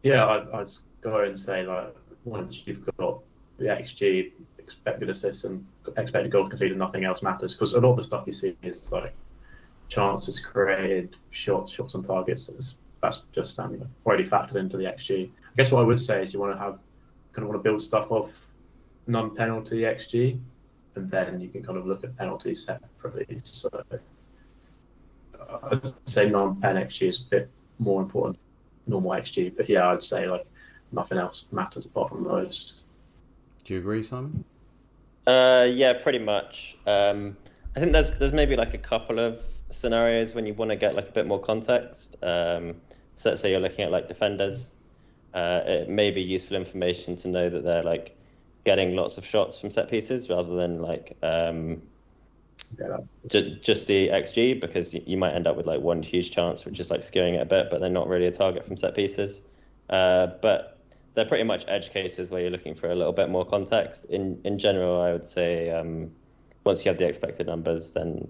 S2: Yeah, I'd go and say like once you've got the XG, expected assists and expected goals conceded, nothing else matters, because a lot of the stuff you see is like chances created, shots on targets. That's just already factored into the XG. I guess what I would say is you want to build stuff off non-penalty XG, and then you can kind of look at penalties separately. So I'd say non-pen XG is a bit more important than normal XG, but yeah, I'd say like nothing else matters apart from those.
S1: Do you agree, Simon?
S3: Yeah, pretty much. I think there's maybe like a couple of scenarios when you want to get like a bit more context. So let's say you're looking at like defenders. It may be useful information to know that they're like getting lots of shots from set pieces rather than like just the XG, because you might end up with like one huge chance which is like skewing it a bit, but they're not really a target from set pieces. But they're pretty much edge cases where you're looking for a little bit more context. In general, I would say once you have the expected numbers, then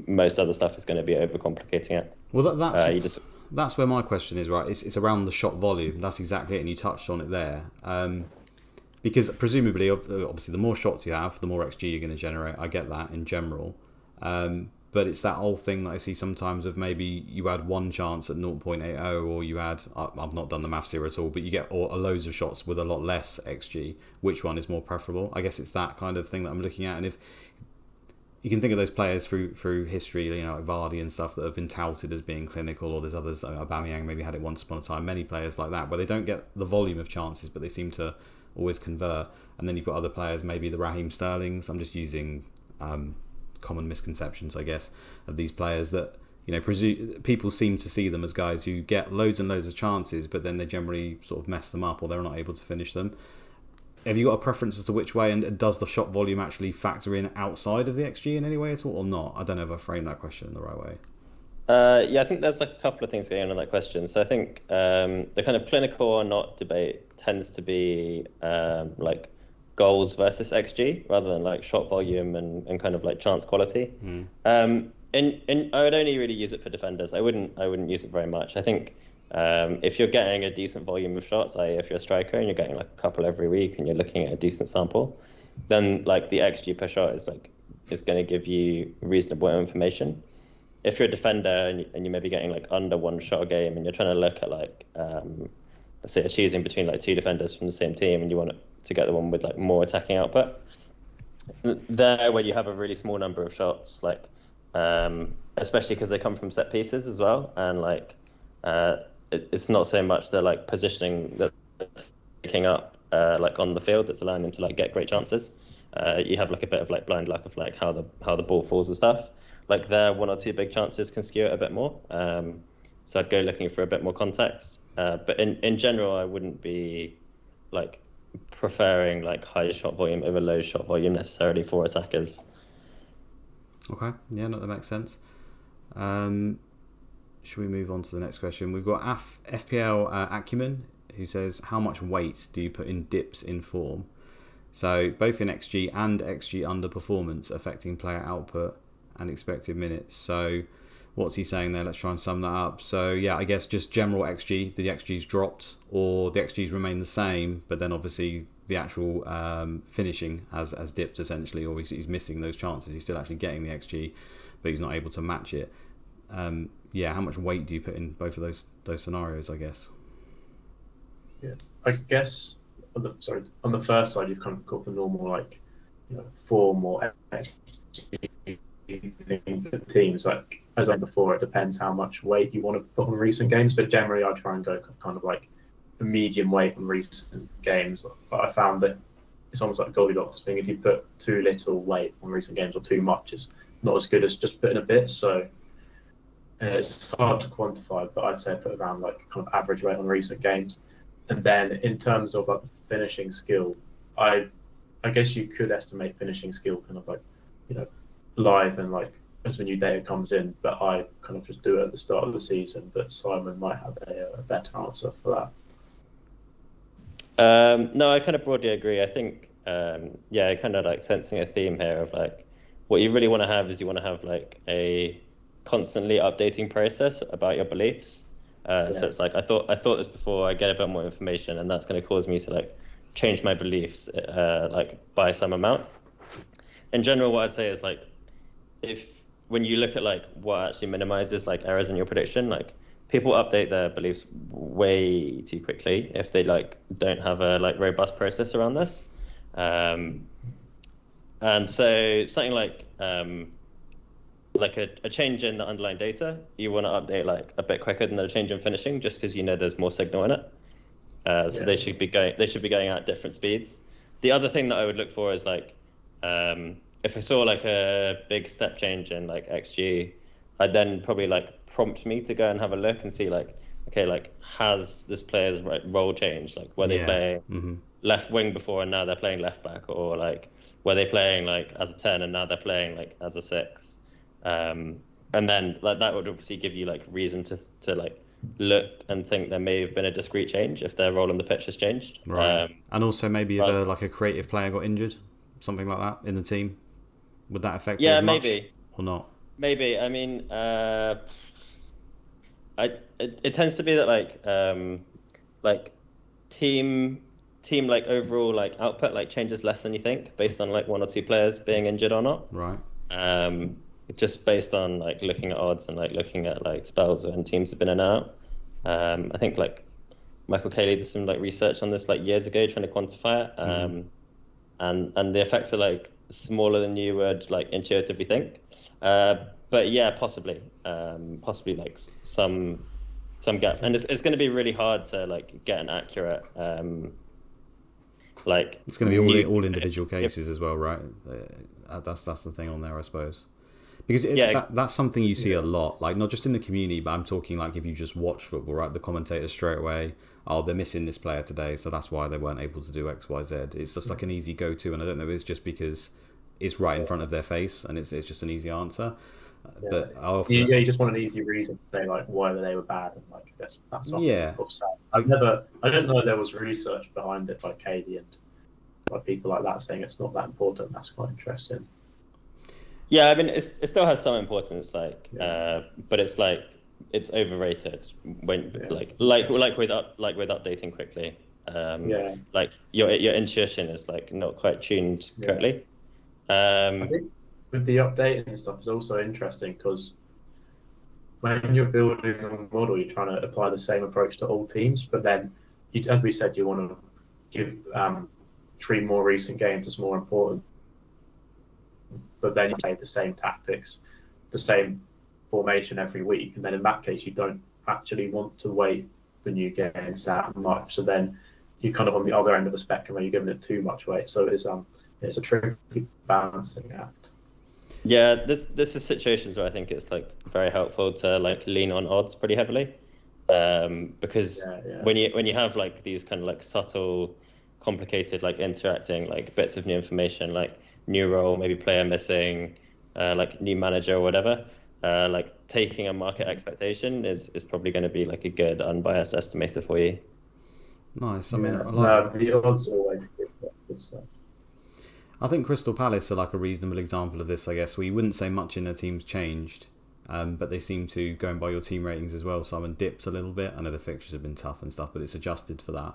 S3: most other stuff is going to be overcomplicating it.
S1: Well, that's where my question is, right? It's around the shot volume. That's exactly it, and you touched on it there. Because presumably, obviously, the more shots you have, the more XG you're going to generate. I get that in general. But it's that whole thing that I see sometimes of maybe you had one chance at 0.80, or you had, I've not done the maths here at all, but you get loads of shots with a lot less XG. Which one is more preferable? I guess it's that kind of thing that I'm looking at. And you can think of those players through history, like Vardy and stuff, that have been touted as being clinical, or there's others, Aubameyang maybe had it once upon a time, many players like that, where they don't get the volume of chances, but they seem to always convert. And then you've got other players, maybe the Raheem Sterlings. I'm just using common misconceptions, I guess, of these players that, people seem to see them as guys who get loads and loads of chances, but then they generally sort of mess them up, or they're not able to finish them. Have you got a preference as to which way, and does the shot volume actually factor in outside of the XG in any way at all, or not? I don't know if I framed that question in the right way.
S3: Yeah, I think there's like a couple of things going on in that question. So I think the kind of clinical or not debate tends to be like goals versus XG rather than like shot volume and kind of like chance quality. And I would only really use it for defenders. I wouldn't use it very much. I think if you're getting a decent volume of shots, i.e. if you're a striker and you're getting like a couple every week and you're looking at a decent sample, then like the XG per shot is going to give you reasonable information. If you're a defender and you may be getting like under one shot a game and you're trying to look at like let's say choosing between like two defenders from the same team and you want to get the one with like more attacking output, there where you have a really small number of shots, like especially because they come from set pieces as well, and like it's not so much the like positioning that they're taking up like on the field that's allowing them to like get great chances. You have like a bit of like blind luck of like how the ball falls and stuff. Like their one or two big chances can skew it a bit more. So I'd go looking for a bit more context. But in general, I wouldn't be like preferring like high shot volume over low shot volume necessarily for attackers.
S1: Okay, yeah, no, that makes sense. Should we move on to the next question? We've got FPL Acumen, who says, how much weight do you put in dips in form? So both in XG and XG underperformance affecting player output and expected minutes. So what's he saying there? Let's try and sum that up. So yeah, I guess just general XG, the XG's dropped or the XG's remain the same, but then obviously the actual finishing has dipped essentially, or he's missing those chances. He's still actually getting the XG, but he's not able to match it. Yeah, how much weight do you put in both of those scenarios, I guess?
S2: Yeah, I guess on the first side, you've kind of got the normal like form or XG thing for teams. Like as I said before, it depends how much weight you want to put on recent games, but generally I try and go kind of like a medium weight on recent games. But I found that it's almost like a Goldilocks thing. If you put too little weight on recent games or too much, it's not as good as just putting a bit. So it's hard to quantify, but I'd say put around like kind of average weight on recent games. And then in terms of like the finishing skill, I guess you could estimate finishing skill kind of like live and like as the new data comes in, but I kind of just do it at the start of the season. But Simon might have a better answer for
S3: that. No, I kind of broadly agree. I think I kind of like sensing a theme here of like what you really want to have is you want to have like a constantly updating process about your beliefs. So it's like I thought this before, I get a bit more information, and that's going to cause me to like change my beliefs like by some amount. In general, what I'd say is like when you look at like what actually minimizes like errors in your prediction, like people update their beliefs way too quickly if they like don't have a like robust process around this. And so something like a change in the underlying data, you want to update like a bit quicker than a change in finishing, just because there's more signal in it. So they should be going at different speeds. The other thing that I would look for is like if I saw like a big step change in like XG, I'd then probably like prompt me to go and have a look and see like, okay, like has this player's role changed? Like were they playing left wing before and now they're playing left back, or like were they playing like as a 10 and now they're playing like as a 6? And then like that would obviously give you like reason to like look and think there may have been a discrete change if their role on the pitch has changed.
S1: Right. And also maybe if like a creative player got injured, something like that in the team, would that affect it as much?
S3: Maybe
S1: or not?
S3: Maybe. I mean, it tends to be that like team like overall like output like changes less than you think based on like one or two players being injured or not.
S1: Right.
S3: Just based on like looking at odds and like looking at like spells when teams have been in and out. I think like Michael Cayley did some like research on this like years ago trying to quantify it. And the effects are like smaller than you would like intuitively think. But yeah, possibly like some gap, and it's going to be really hard to like get an accurate like.
S1: It's going to be all individual cases as well, right? That's the thing on there, I suppose. Because that's something you see a lot, like not just in the community, but I'm talking like if you just watch football, right? The commentators straight away, oh, they're missing this player today, so that's why they weren't able to do X, Y, Z. It's just like an easy go-to, and I don't know if it's just because it's right in front of their face and it's just an easy answer. But
S2: you just want an easy reason to say like why they were bad, and like I guess that's not I don't know if there was research behind it by Katie and by people like that saying it's not that important. That's quite interesting.
S3: Yeah, I mean, it still has some importance, like, but it's like it's overrated when like with updating quickly. Like your intuition is like not quite tuned correctly.
S2: I think with the updating and stuff is also interesting because when you're building a model, you're trying to apply the same approach to all teams, but then as we said, you want to give treat more recent games as more important. But then you play the same tactics, the same formation every week, and then in that case you don't actually want to wait for new games that much. So then you're kind of on the other end of the spectrum where you're giving it too much weight. So it's a tricky balancing act.
S3: Yeah, this is situations where I think it's like very helpful to like lean on odds pretty heavily, because when you have like these kind of like subtle, complicated like interacting like bits of new information like new role, maybe player missing, like new manager or whatever, like taking a market expectation is probably going to be like a good unbiased estimator for you.
S1: Nice. I mean,
S2: the odds always good stuff.
S1: I think Crystal Palace are like a reasonable example of this, I guess. We wouldn't say much in their team's changed, but they seem to, going by your team ratings as well, Simon, dipped a little bit. I know the fixtures have been tough and stuff, but it's adjusted for that.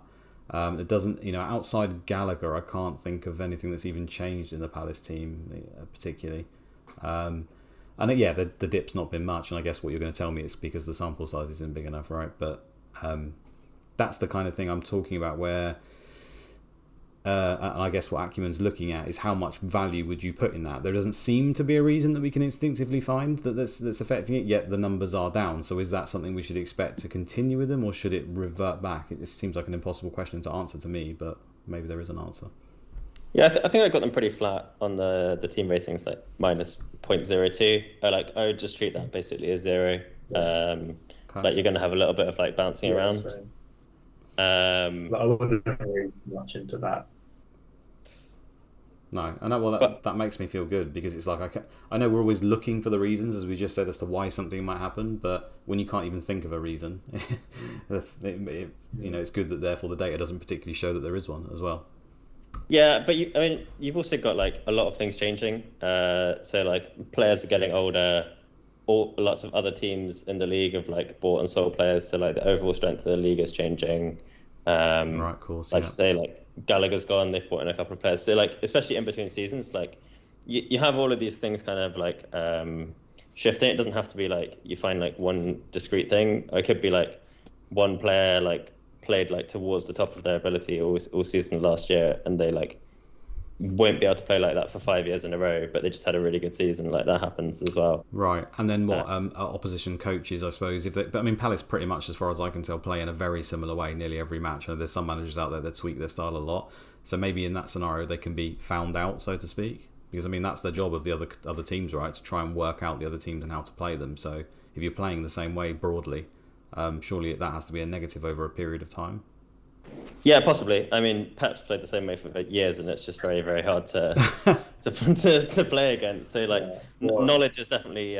S1: It doesn't, outside of Gallagher, I can't think of anything that's even changed in the Palace team, particularly. The dip's not been much, and I guess what you're going to tell me is because the sample size isn't big enough, right? But that's the kind of thing I'm talking about where, and I guess what Acumen's looking at is how much value would you put in that? There doesn't seem to be a reason that we can instinctively find that's affecting it, yet the numbers are down. So is that something we should expect to continue with them, or should it revert back? It seems like an impossible question to answer to me, but maybe there is an answer.
S3: Yeah, I think I got them pretty flat on the team ratings, like minus 0.02. I would just treat that basically as 0. Like you're going to have a little bit of like bouncing around.
S2: Same. I wouldn't read much into that.
S1: No, and that makes me feel good because it's like I know we're always looking for the reasons, as we just said, as to why something might happen. But when you can't even think of a reason, it's good that therefore the data doesn't particularly show that there is one as well.
S3: Yeah, but you've also got like a lot of things changing. So like players are getting older. Lots of other teams in the league have like bought and sold players. So like the overall strength of the league is changing.
S1: Right, of course.
S3: Like say like Gallagher's gone, they've brought in a couple of players. So like especially in between seasons, like you have all of these things kind of like shifting. It doesn't have to be like you find like one discrete thing. It could be like one player like played like towards the top of their ability all season last year, and they like won't be able to play like that for 5 years in a row, but they just had a really good season. Like that happens as well.
S1: Right, and then what? Opposition coaches, I suppose. But I mean, Palace pretty much, as far as I can tell, play in a very similar way nearly every match. And there's some managers out there that tweak their style a lot. So maybe in that scenario, they can be found out, so to speak. Because I mean, that's the job of the other teams, right? To try and work out the other teams and how to play them. So if you're playing the same way broadly, surely that has to be a negative over a period of time.
S3: Yeah, possibly. I mean, Pep's played the same way for years, and it's just very, very hard to play against. So, like, knowledge is definitely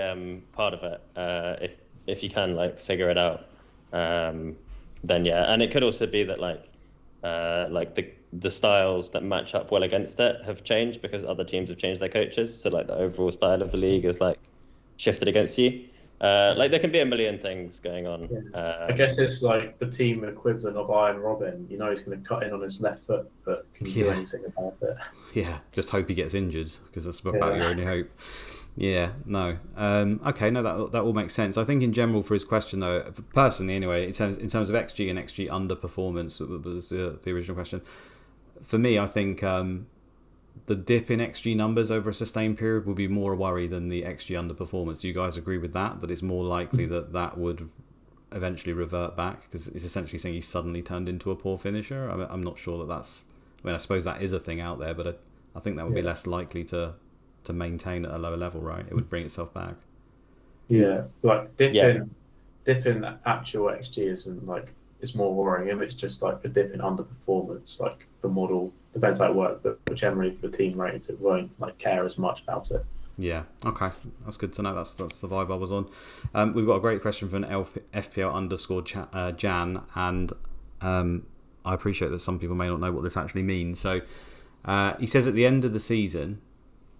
S3: part of it. If you can like figure it out, then yeah. And it could also be that like the styles that match up well against it have changed because other teams have changed their coaches. So like the overall style of the league is like shifted against you. Like there can be a million things going on.
S2: I guess it's like the team equivalent of Iron Robin. He's going to cut in on his left foot, but can you do anything about it?
S1: Yeah, just hope he gets injured because that's about your only hope. Yeah, no. Okay, no, that all makes sense. I think in general for his question though, personally anyway, in terms of XG and XG underperformance was the original question. For me, I think the dip in XG numbers over a sustained period would be more a worry than the XG underperformance. Do you guys agree with that? That it's more likely that would eventually revert back, because it's essentially saying he's suddenly turned into a poor finisher. I'm not sure that that's. I mean, I suppose that is a thing out there, but I think that would be less likely to maintain at a lower level, right? It would bring itself back.
S2: Yeah, like dipping actual XG isn't like, it's more worrying. If it's just like a dip in underperformance, like the model depends how it works, but generally for the team ratings, it won't like care as much about it.
S1: Yeah, okay, that's good to know. That's the vibe I was on. We've got a great question from FPL_Jan, and I appreciate that some people may not know what this actually means. So he says at the end of the season,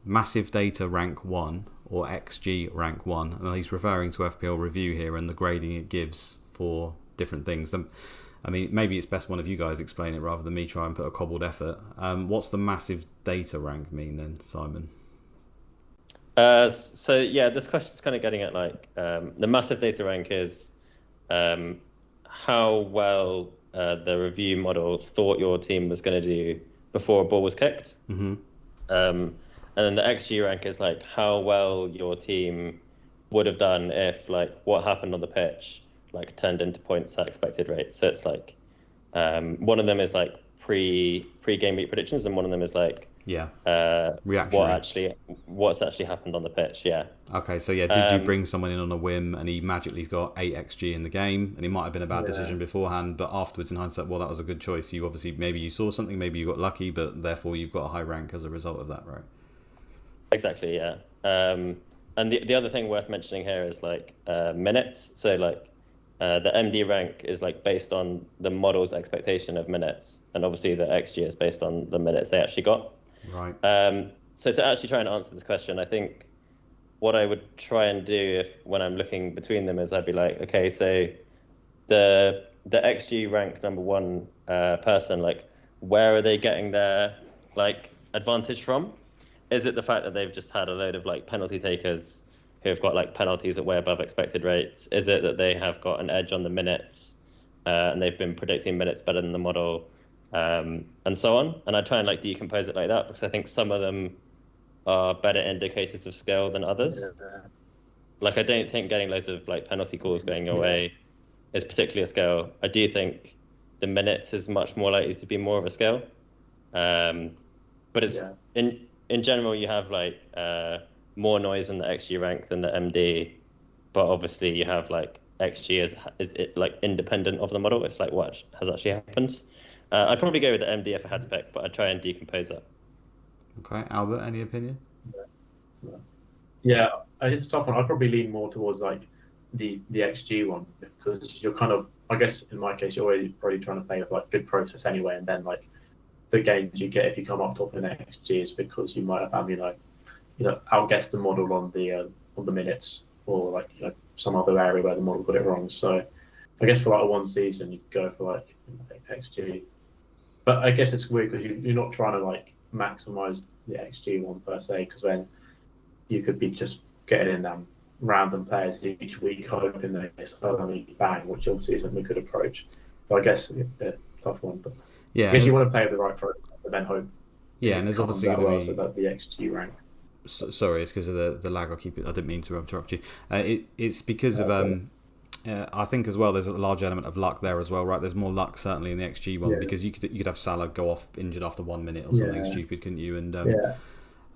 S1: massive data rank 1 or XG rank 1, and he's referring to FPL review here and the grading it gives for different things. I mean, maybe it's best one of you guys explain it rather than me try and put a cobbled effort. What's the massive data rank mean then, Simon?
S3: So yeah, this question is kind of getting at like the massive data rank is how well the review model thought your team was going to do before a ball was kicked.
S1: Mm-hmm.
S3: And then the XG rank is like how well your team would have done if like what happened on the pitch like turned into points at expected rates. So it's like one of them is like pre-game week predictions, and one of them is like what's actually happened on the pitch. Yeah.
S1: Okay, so yeah, did you bring someone in on a whim and he magically's got 8 XG in the game, and he might have been a bad decision beforehand, but afterwards in hindsight, well, that was a good choice. You obviously, maybe you saw something, maybe you got lucky, but therefore you've got a high rank as a result of that, right?
S3: Exactly, yeah. And the other thing worth mentioning here is like minutes. So like the MD rank is like based on the model's expectation of minutes, and obviously the XG is based on the minutes they actually got.
S1: Right.
S3: So to actually try and answer this question, I think what I would try and do when I'm looking between them is I'd be like, okay, so the XG rank number 1 person, like where are they getting their like advantage from? Is it the fact that they've just had a load of like penalty takers who have got like penalties at way above expected rates? Is it that they have got an edge on the minutes and they've been predicting minutes better than the model, and so on? And I try and like decompose it like that, because I think some of them are better indicators of skill than others. Yeah. Like I don't think getting loads of like penalty calls going your way is particularly a skill. I do think the minutes is much more likely to be more of a skill. But it's in general, you have like more noise in the XG rank than the MD, but obviously you have like XG is it like independent of the model. It's like what has actually happened. I'd probably go with the MD if I had to pick, but I'd try and decompose it.
S1: Okay, Albert, any opinion?
S2: Yeah, it's a tough one. I'd probably lean more towards like the XG one, because you're kind of, I guess in my case, you're already probably trying to play with like good process anyway, and then like the gains you get if you come up top in XG is because you might have outguessed the model on the minutes, or like some other area where the model got it wrong. So I guess for like a one season you go for like XG, but I guess it's weird because you're not trying to like maximize the XG one per se, because then you could be just getting in random players each week hoping they suddenly bang, which obviously isn't a good approach. So I guess a tough one, but I guess you want to play with the right process and then hope.
S1: Yeah, and there's obviously going to be
S2: so that the XG rank.
S1: Sorry, it's because of the lag. I didn't mean to interrupt you. It's because of I think as well. There's a large element of luck there as well, right? There's more luck certainly in the XG one, because you could have Salah go off injured after 1 minute or something stupid, couldn't you? And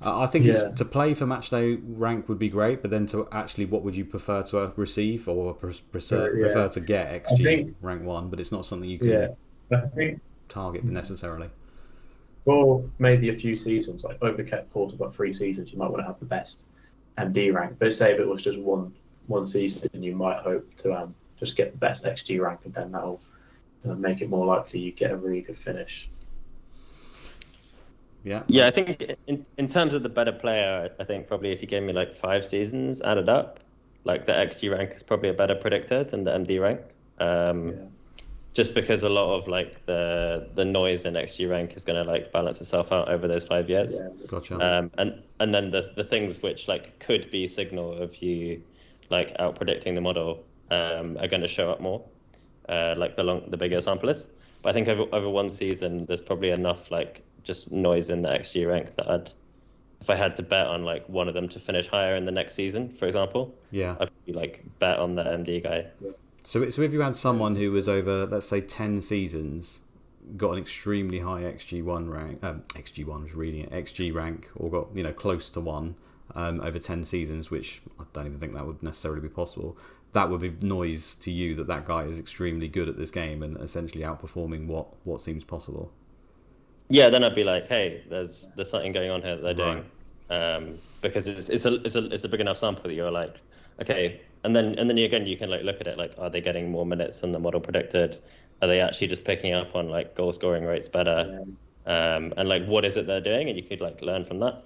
S1: I think it's to play for matchday rank would be great, but then to actually, what would you prefer to receive or prefer to get XG rank 1? But it's not something you can target necessarily.
S2: For maybe a few seasons, like over the course of about 3 seasons, you might want to have the best MD rank. But say if it was just one season, you might hope to just get the best XG rank, and then that'll make it more likely you get a really good finish.
S3: Yeah, I think in terms of the better player, I think probably if you gave me like 5 seasons added up, like the XG rank is probably a better predictor than the MD rank. Just because a lot of like the noise in XG rank is going to like balance itself out over those 5 years.
S1: Yeah, gotcha.
S3: And then the things which like could be signal of you like out predicting the model are going to show up more, like the bigger sample is. But I think over one season, there's probably enough like just noise in the XG rank that if I had to bet on like one of them to finish higher in the next season, for example,
S1: Yeah.
S3: I'd be like bet on the MD guy.
S1: So if you had someone who was over, let's say, 10 seasons, got an extremely high XG1 rank, XG1 was reading it, XG rank, or got close to 1 over 10 seasons, which I don't even think that would necessarily be possible. That would be noise to you that guy is extremely good at this game and essentially outperforming what seems possible.
S3: Yeah, then I'd be like, hey, there's something going on here that they're doing, because it's a big enough sample that you're like, okay, and then again you can like look at it like, are they getting more minutes than the model predicted? Are they actually just picking up on like goal scoring rates better? And like what is it they're doing, and you could like learn from that.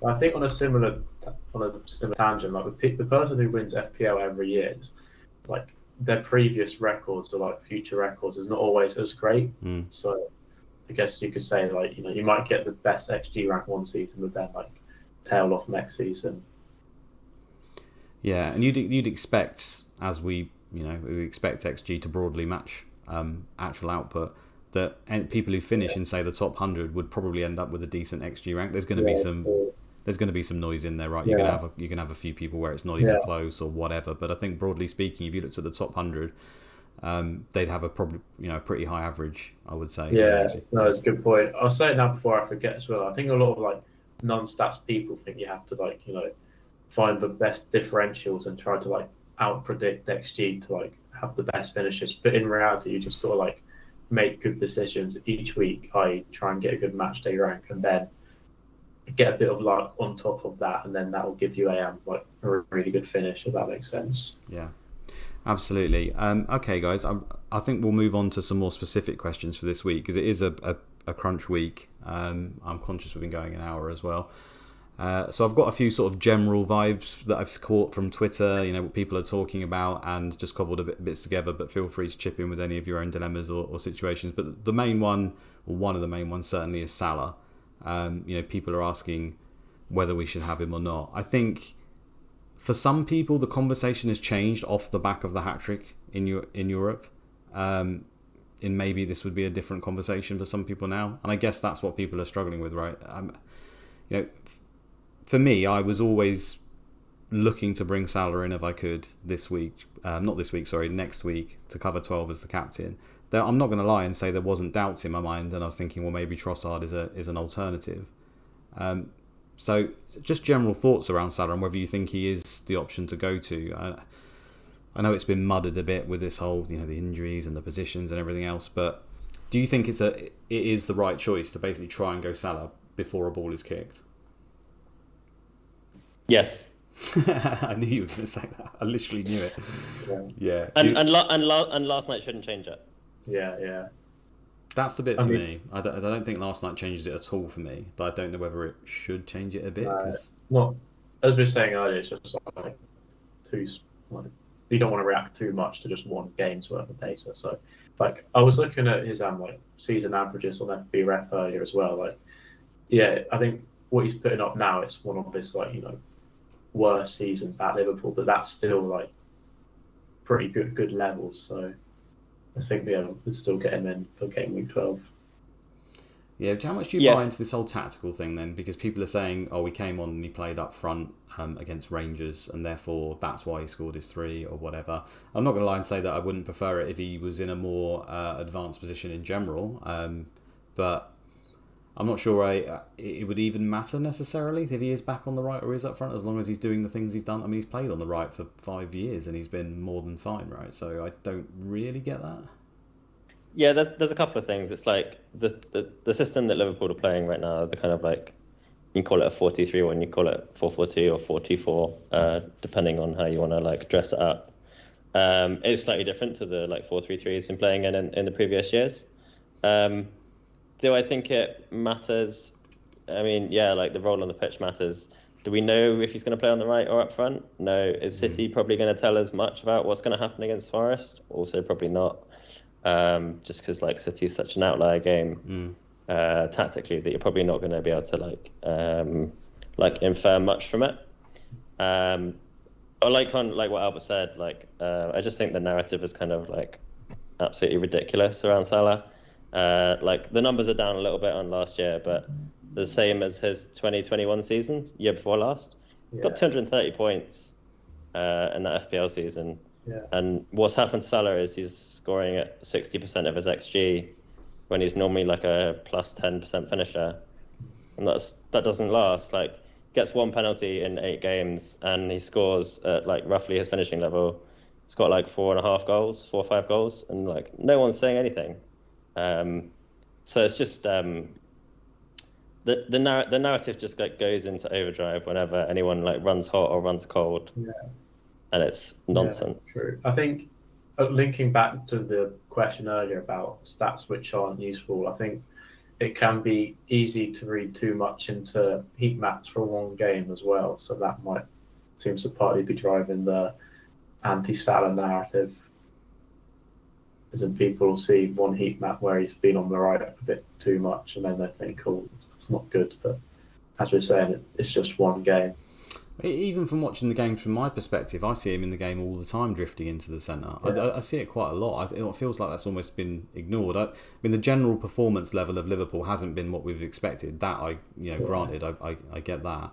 S2: I think on a similar tangent, like the person who wins FPL every year, is, like their previous records or like future records is not always as great. So I guess you could say like you might get the best XG rank one season, but then like tail off next season.
S1: Yeah, and you'd expect, as we expect XG to broadly match actual output, that people who finish in say the top 100 would probably end up with a decent XG rank. There's going to be some noise in there, right? You can have a few people where it's not even close or whatever. But I think broadly speaking, if you looked at the top 100, they'd have a probably pretty high average, I would say.
S2: Yeah, no, that's a good point. I'll say it now before I forget as well. I think a lot of like non-stats people think you have to like find the best differentials and try to like out predict XG to like have the best finishes. But in reality, you just got to like make good decisions each week. I try and get a good match day rank, and then get a bit of luck on top of that, and then that will give you a really good finish, if that makes sense.
S1: Yeah, absolutely. Okay, guys, I think we'll move on to some more specific questions for this week, because it is a crunch week. I'm conscious we've been going an hour as well. So I've got a few sort of general vibes that I've caught from Twitter, what people are talking about, and just cobbled bits together, but feel free to chip in with any of your own dilemmas or situations. But the main one, or one of the main ones certainly, is Salah. People are asking whether we should have him or not. I think for some people the conversation has changed off the back of the hat-trick in Europe. And maybe this would be a different conversation for some people now. And I guess that's what people are struggling with, right? For me, I was always looking to bring Salah in if I could next week to cover 12 as the captain. I'm not going to lie and say there wasn't doubts in my mind, and I was thinking, well, maybe Trossard is an alternative. So just general thoughts around Salah and whether you think he is the option to go to. I know it's been mudded a bit with this whole, the injuries and the positions and everything else, but do you think it is the right choice to basically try and go Salah before a ball is kicked?
S3: Yes.
S1: I knew you were going to say that. I literally knew it. Yeah.
S3: And last night shouldn't change it.
S2: Yeah.
S1: That's the bit for me. I don't think last night changes it at all for me, but I don't know whether it should change it a bit.
S2: Well, as we were saying earlier, it's just like you don't want to react too much to just one game's worth of data. So, like, I was looking at his season averages on FBref earlier as well. Like, yeah, I think what he's putting up now, it's one of his worst seasons at Liverpool, but that's still like pretty good levels. So I think we'd still get him in for game week 12.
S1: Yeah, how much do you buy into this whole tactical thing then? Because people are saying, we came on and he played up front against Rangers, and therefore that's why he scored his 3 or whatever. I'm not going to lie and say that I wouldn't prefer it if he was in a more advanced position in general, but I'm not sure it would even matter necessarily if he is back on the right or is up front, as long as he's doing the things he's done. I mean, he's played on the right for 5 years and he's been more than fine, right? So I don't really get that.
S3: Yeah, there's a couple of things. It's like the system that Liverpool are playing right now, the kind of like, you call it a 4-2-3 or you call it 4-4-2 or 4-2-4, depending on how you want to like dress it up. It's slightly different to the like 4-3-3 he's been playing in the previous years. Do I think it matters? I mean, yeah, like the role on the pitch matters. Do we know if he's going to play on the right or up front? No. Is City probably going to tell us much about what's going to happen against Forest? Also, probably not. Just because like City is such an outlier game tactically that you're probably not going to be able to like infer much from it. Or like what Albert said, I just think the narrative is kind of like absolutely ridiculous around Salah. Like the numbers are down a little bit on last year, but the same as his 2021 season, year before last. Got 230 points in that FPL season.
S2: Yeah.
S3: And what's happened to Salah is he's scoring at 60% of his XG when he's normally like a plus 10% finisher. And that doesn't last. Like, gets one penalty in 8 games and he scores at like roughly his finishing level. He's got like 4.5 goals, 4 or 5 goals, and like no one's saying anything. So it's just the narrative just like goes into overdrive whenever anyone like runs hot or runs cold.
S2: Yeah.
S3: And it's nonsense.
S2: Yeah, true. I think linking back to the question earlier about stats which aren't useful, I think it can be easy to read too much into heat maps for one game as well. So that might seems to partly be driving the anti-Salah narrative. As in people see one heat map where he's been on the right a bit too much and then they think, oh, it's not good. But as we're saying, it's just one game.
S1: Even from watching the games from my perspective, I see him in the game all the time drifting into the centre.
S2: Yeah.
S1: I see it quite a lot. It feels like that's almost been ignored. I mean, the general performance level of Liverpool hasn't been what we've expected. That granted, I get that.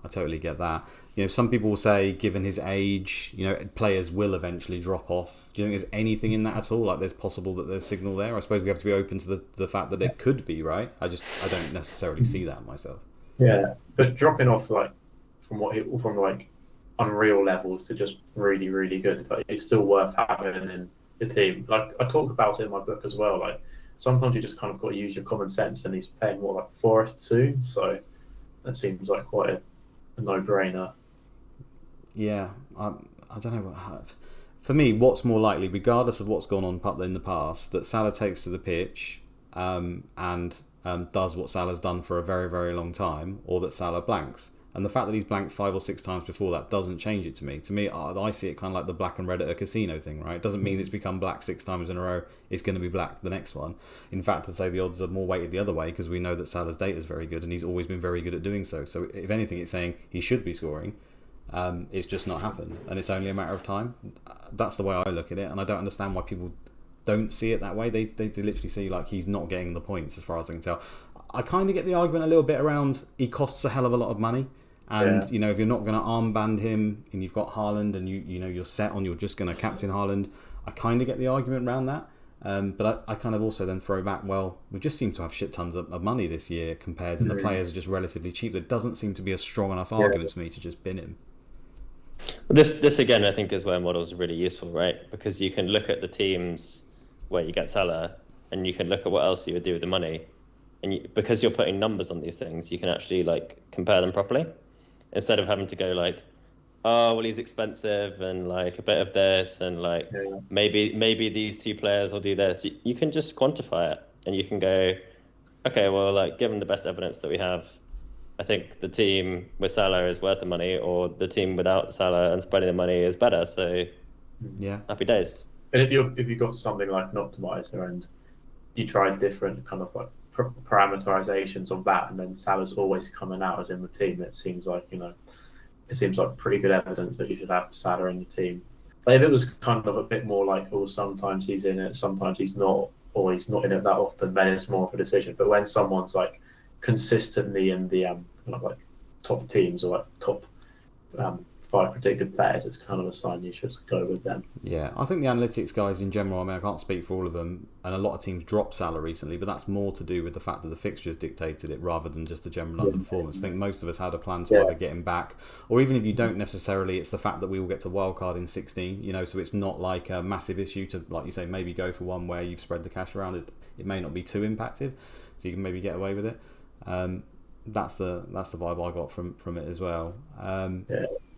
S1: I totally get that. Some people will say, given his age, players will eventually drop off. Do you think there's anything in that at all? Like, there's possible that there's signal there? I suppose we have to be open to the fact that it could be, right? I don't necessarily see that myself.
S2: Yeah, but dropping off from like unreal levels to just really, really good. Like, it's still worth having in the team. Like I talk about it in my book as well. Like sometimes you just kind of got to use your common sense, and he's playing more like Forest soon, so that seems like quite a no-brainer.
S1: Yeah, I don't know. For me, what's more likely, regardless of what's gone on in the past, that Salah takes to the pitch and does what Salah's done for a very, very long time, or that Salah blanks. And the fact that he's blanked 5 or 6 times before that doesn't change it to me. To me, I see it kind of like the black and red at a casino thing, right? It doesn't mean it's become black 6 times in a row. It's going to be black the next one. In fact, I'd say the odds are more weighted the other way because we know that Salah's data is very good and he's always been very good at doing so. So if anything, it's saying he should be scoring. It's just not happened. And it's only a matter of time. That's the way I look at it. And I don't understand why people don't see it that way. They literally see like he's not getting the points as far as I can tell. I kind of get the argument a little bit around he costs a hell of a lot of money. And, if you're not going to armband him and you've got Haaland and you're set on you're just going to captain Haaland, I kind of get the argument around that. But I kind of also then throw back, well, we just seem to have shit tons of money this year compared, and the players are just relatively cheap. There doesn't seem to be a strong enough argument for me to just bin him.
S3: This again, I think, is where models are really useful, right? Because you can look at the teams where you get Salah and you can look at what else you would do with the money. And because you're putting numbers on these things, you can actually like compare them properly. Instead of having to go like, oh, well, he's expensive and like a bit of this and like maybe these 2 players will do this. You can just quantify it and you can go, okay, well, like given the best evidence that we have, I think the team with Salah is worth the money, or the team without Salah and spreading the money is better. So happy days.
S2: And if you've got something like an optimizer and you try different kind of like parameterizations of that, and then Salah's always coming out as in the team, it seems like pretty good evidence that you should have Salah in the team. But if it was kind of a bit more like, oh, sometimes he's in it, sometimes he's not, or he's not in it that often, then it's more of a decision. But when someone's like consistently in the kind of like top teams or like top 5 predicted players, it's kind of a sign you should go with them.
S1: Yeah, I think the analytics guys in general, I mean, I can't speak for all of them, and a lot of teams dropped Salah recently, but that's more to do with the fact that the fixtures dictated it rather than just the general underperformance. I think most of us had a plan to either get him back, or even if you don't necessarily, it's the fact that we all get to wildcard in 16, so it's not like a massive issue to, like you say, maybe go for one where you've spread the cash around. It may not be too impacted, so you can maybe get away with it. That's the vibe I got from it as well.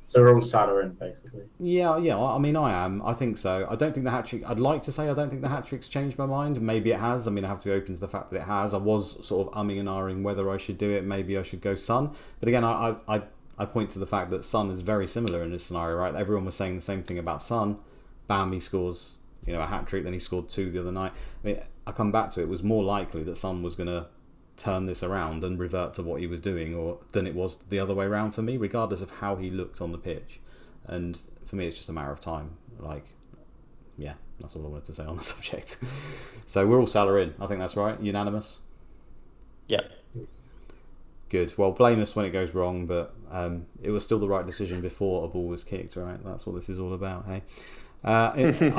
S2: So we're all Salah in, basically.
S1: Yeah. I mean, I am. I think so. I don't think the hat-trick... I'd like to say I don't think the hat-trick's changed my mind. Maybe it has. I mean, I have to be open to the fact that it has. I was sort of umming and ahhing whether I should do it. Maybe I should go Son. But again, I point to the fact that Son is very similar in this scenario, right? Everyone was saying the same thing about Son. Bam, he scores, a hat-trick. Then he scored 2 the other night. I mean, I come back to it. It was more likely that Son was going to turn this around and revert to what he was doing, or than it was the other way around for me, regardless of how he looked on the pitch. And for me, it's just a matter of time. Like, Yeah, that's all I wanted to say on the subject. So we're all Salah in. I think that's right. Unanimous.
S3: Yeah.
S1: Good. Well, blame us when it goes wrong, but it was still the right decision before a ball was kicked, right? That's what this is all about, hey? I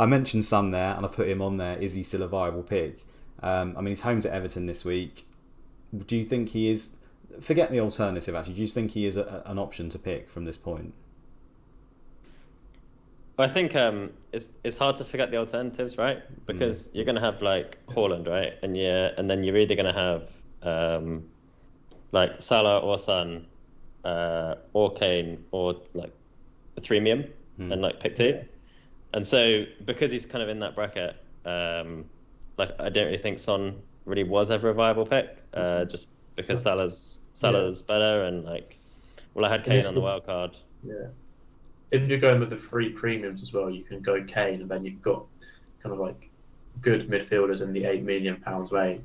S1: mentioned Son there, and I've put him on there. Is he still a viable pick? I mean, he's home to Everton this week. Do you think he is... Forget the alternative, actually. Do you think he is an option to pick from this point?
S3: I think it's hard to forget the alternatives, right? Because you're going to have like Haaland, right? And then you're either going to have like Salah or Son or Kane or like a threemium and like pick two. And so because he's kind of in that bracket, like I don't really think Son really was ever a viable pick, just because Salah's better, and like, well, I had Kane on the wild card.
S2: Yeah. If you're going with the three premiums as well, you can go Kane, and then you've got kind of like good midfielders in the £8 million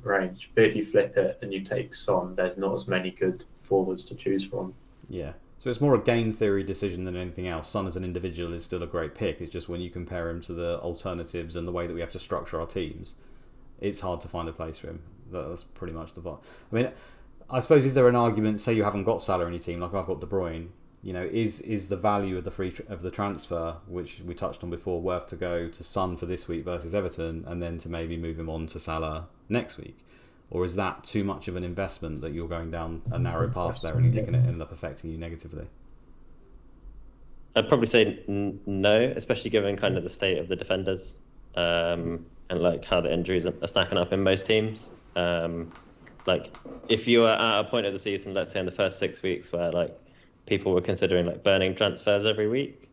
S2: range. But if you flip it and you take Son, there's not as many good forwards to choose from.
S1: Yeah. So it's more a game theory decision than anything else. Son as an individual is still a great pick. It's just when you compare him to the alternatives and the way that we have to structure our teams, it's hard to find a place for him. That's pretty much the part. I mean, I suppose, is there an argument, say you haven't got Salah in your team, like I've got De Bruyne, you know, is the value of the transfer, which we touched on before, worth to go to Son for this week versus Everton, and then to maybe move him on to Salah next week? Or is that too much of an investment that you're going down a narrow path there and it can end up affecting you negatively?
S3: I'd probably say no, especially given kind of the state of the defenders and like how the injuries are stacking up in most teams. Like if you are at a point of the season, let's say in the first 6 weeks, where like people were considering like burning transfers every week,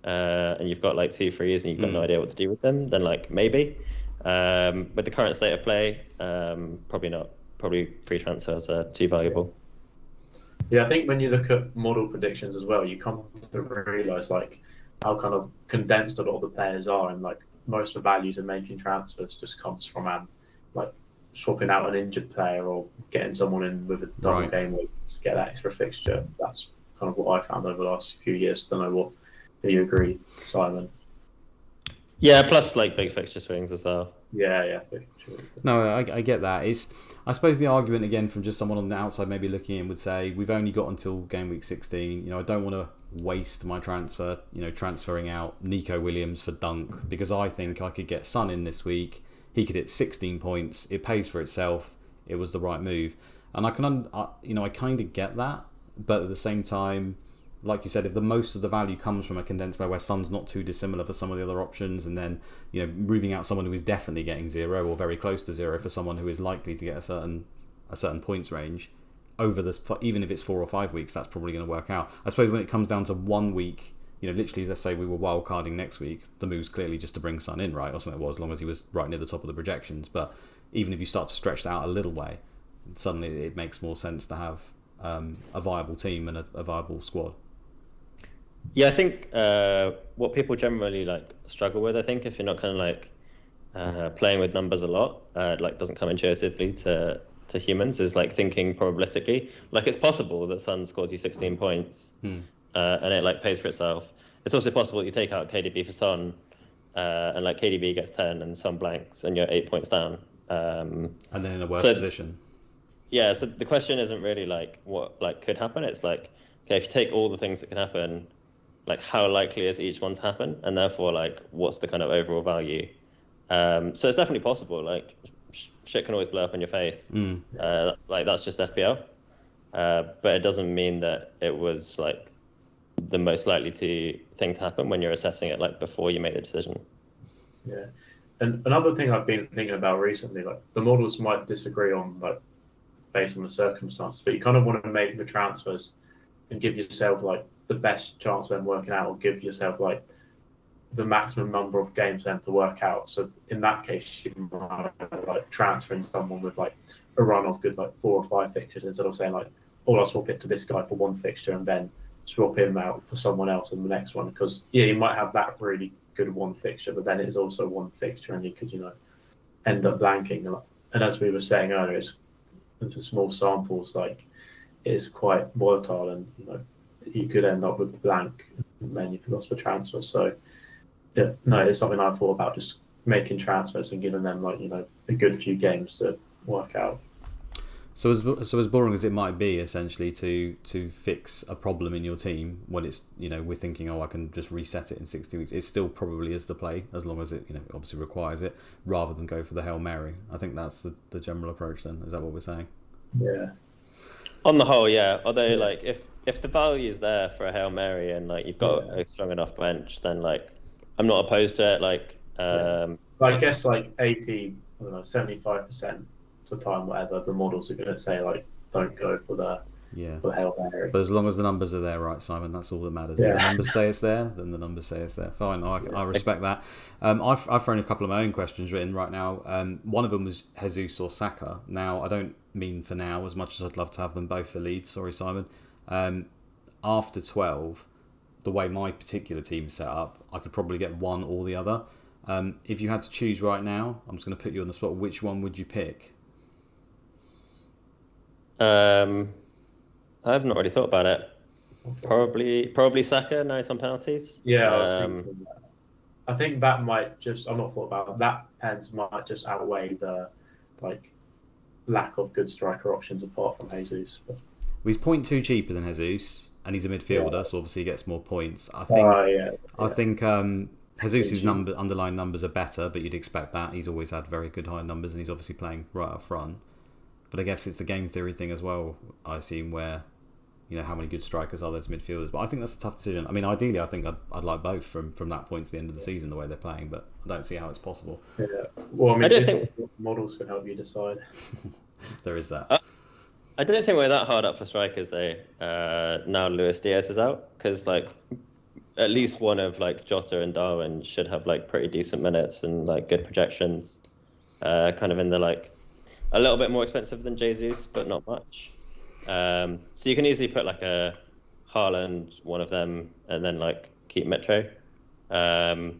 S3: and you've got like 2 frees and you've got no idea what to do with them, then like maybe. With the current state of play, probably not. Probably free transfers are too valuable.
S2: Yeah, I think when you look at model predictions as well, you come to realise like how kind of condensed a lot of the players are, and like most of the values of making transfers just comes from like swapping out an injured player or getting someone in with a double game week to get that extra fixture. That's kind of what I found over the last few years. Don't know do you agree, Simon?
S3: Yeah, plus like big fixture swings as well.
S2: Yeah.
S1: No, I get that. I suppose the argument again from just someone on the outside maybe looking in would say we've only got until game week 16. You know, I don't want to waste my transfer. You know, transferring out Nico Williams for Dunk, because I think I could get Son in this week. He could hit 16 points. It pays for itself. It was the right move, and I kind of get that, but at the same time, like you said, if the most of the value comes from a condensed play where Son's not too dissimilar for some of the other options, and then, you know, moving out someone who is definitely getting 0 or very close to 0 for someone who is likely to get a certain points range over this, even if it's 4 or 5 weeks, that's probably going to work out. I suppose when it comes down to 1 week, you know, literally, let's say we were wild carding next week, the move's clearly just to bring Son in, right? Or something it was, as long as he was right near the top of the projections. But even if you start to stretch that out a little way, suddenly it makes more sense to have a viable team and a viable squad.
S3: Yeah, I think what people generally like struggle with, I think, if you're not kind of like playing with numbers a lot, like doesn't come intuitively to humans, is like thinking probabilistically. Like it's possible that Son scores you 16 points and it like pays for itself. It's also possible that you take out KDB for Son and like KDB gets 10 and Son blanks and you're 8 points down.
S1: And then in a worse position.
S3: Yeah, so the question isn't really like what like could happen. It's like, okay, if you take all the things that can happen, like how likely is each one to happen, and therefore like what's the kind of overall value. So it's definitely possible. Like shit can always blow up in your face. Like that's just FPL, but it doesn't mean that it was like the most likely thing to happen when you're assessing it like before you make the decision.
S2: Yeah, and another thing I've been thinking about recently, like the models might disagree on like based on the circumstances, but you kind of want to make the transfers and give yourself like the best chance when working out, or give yourself like the maximum number of games then to work out. So in that case, you might like transferring someone with like a run of good like 4 or 5 fixtures, instead of saying like, oh, I'll swap it to this guy for 1 fixture and then swap him out for someone else in the next one. Because yeah, you might have that really good 1 fixture, but then it is also 1 fixture, and you could, you know, end up blanking. And as we were saying earlier, it's for small samples, like it is quite volatile, and you know, you could end up with blank and then you've lost the transfer. So yeah, no, it's something I've thought about, just making transfers and giving them like a good few games to work out.
S1: So as boring as it might be, essentially to fix a problem in your team when it's we're thinking, oh, I can just reset it in 60 weeks. It still probably is the play, as long as it obviously requires it, rather than go for the Hail Mary. I think that's the general approach. Then is that what we're saying?
S2: Yeah.
S3: On the whole, yeah. Although like if the value is there for a Hail Mary and like you've got a strong enough bench, then like I'm not opposed to it. Like
S2: I guess like 80, I don't know, 75% of the time, whatever, the models are going to say like don't go for the Hail Mary.
S1: But as long as the numbers are there, right, Simon, that's all that matters.
S2: Yeah.
S1: If the numbers say it's there, then the numbers say it's there. Fine, I respect that. I've thrown a couple of my own questions written right now. One of them was Jesus or Saka. Now, I don't mean for now, as much as I'd love to have them both for Leeds. Sorry, Simon. After 12, the way my particular team is set up, I could probably get one or the other. If you had to choose right now, I'm just going to put you on the spot. Which one would you pick?
S3: I've not really thought about it. Probably Saka, nice on penalties.
S2: Yeah, I was thinking that. I think that might just, I've not thought about it, that pens might just outweigh the like lack of good striker options apart from Jesus. But...
S1: Well, he's 0.2 cheaper than Jesus, and he's a midfielder, so obviously he gets more points. I think Jesus' underlying numbers are better, but you'd expect that. He's always had very good high numbers, and he's obviously playing right up front. But I guess it's the game theory thing as well, I assume, where how many good strikers are there as midfielders. But I think that's a tough decision. I mean, ideally, I think I'd like both from that point to the end of the season, the way they're playing, but I don't see how it's possible.
S2: Yeah. Well, I mean, I think models can help you decide.
S1: There is that.
S3: I don't think we're that hard up for strikers, though, now Luis Diaz is out, because like at least one of like Jota and Darwin should have like pretty decent minutes and like good projections, kind of in the like a little bit more expensive than Jesus, but not much. So you can easily put like a Haaland, one of them, and then like keep Mitro, and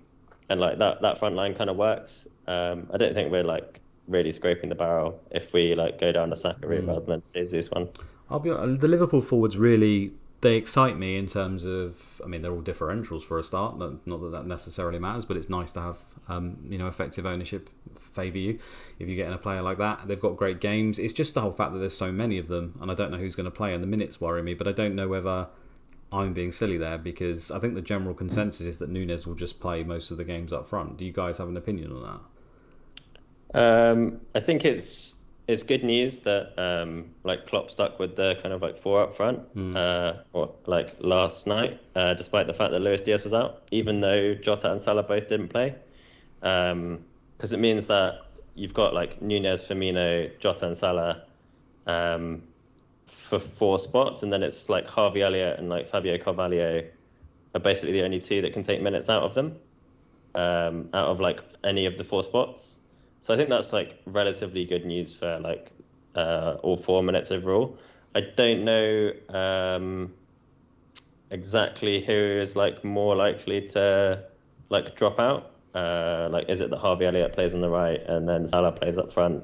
S3: like that front line kind of works. I don't think we're like really scraping the barrel if we like go down the Saka route rather than Jesus one.
S1: I'll be honest, the Liverpool forwards really, they excite me in terms of, I mean, they're all differentials for a start. Not that necessarily matters, but it's nice to have effective ownership favour you if you get in a player like that. They've got great games. It's just the whole fact that there's so many of them, and I don't know who's going to play, and the minutes worry me. But I don't know whether I'm being silly there, because I think the general consensus is that Núñez will just play most of the games up front. Do you guys have an opinion on
S3: that? I think it's good news that like Klopp stuck with the kind of like four up front, or like last night, despite the fact that Luis Diaz was out, even though Jota and Salah both didn't play, because it means that you've got like Núñez, Firmino, Jota and Salah for 4 spots, and then it's like Harvey Elliott and like Fabio Carvalho are basically the only 2 that can take minutes out of them, out of like any of the 4 spots. So I think that's like relatively good news for like all 4 minutes overall. I don't know exactly who is like more likely to like drop out. Like, is it that Harvey Elliott plays on the right and then Salah plays up front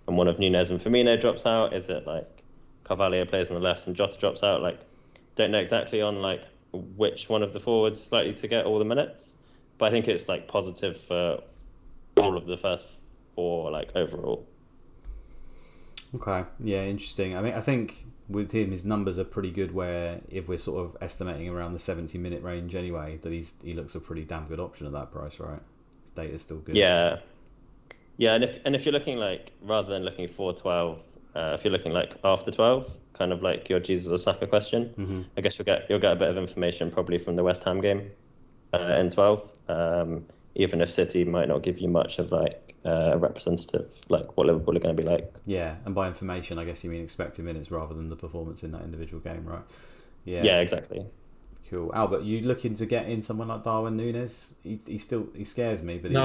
S3: and one of Núñez and Firmino drops out? Is it like Carvalho plays on the left and Jota drops out? Like, don't know exactly on like which one of the forwards is likely to get all the minutes, but I think it's like positive for all of the first 4 like overall.
S1: Okay, yeah, interesting. I mean, I think with him, his numbers are pretty good, where if we're sort of estimating around the 70-minute range anyway, that he looks a pretty damn good option at that price, right? His data's still good.
S3: Yeah, and if you're looking like, rather than looking for 12, if you're looking like after 12, kind of like your Jesus or Saka question, I guess you'll get a bit of information probably from the West Ham game in 12, even if City might not give you much of like representative, like what Liverpool are going to be like.
S1: Yeah, and by information, I guess you mean expected minutes rather than the performance in that individual game, right?
S3: Yeah, exactly.
S1: Cool. Albert, you looking to get in someone like Darwin Núñez? He scares me, but
S2: him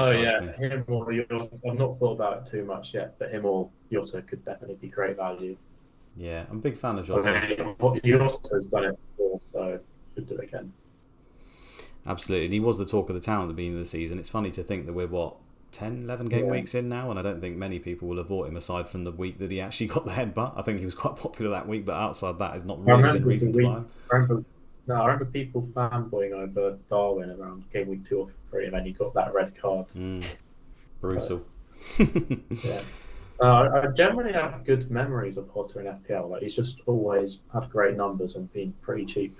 S2: or Jota. I've not thought about it too much yet, but him or Jota could definitely be great value.
S1: Yeah, I'm a big fan of Jota.
S2: Jota's done it before, so should do it again.
S1: Absolutely, and he was the talk of the town at the beginning of the season. It's funny to think that we're 10, 11 game weeks in now, and I don't think many people will have bought him aside from the week that he actually got the headbutt. I think he was quite popular that week, but outside that, has not really been reason to buy him.
S2: No, I remember people fanboying over Darwin around game week 2 or 3, and then he got that red card.
S1: Brutal.
S2: Yeah. I generally have good memories of Potter in FPL. Like he's just always had great numbers and been pretty cheap.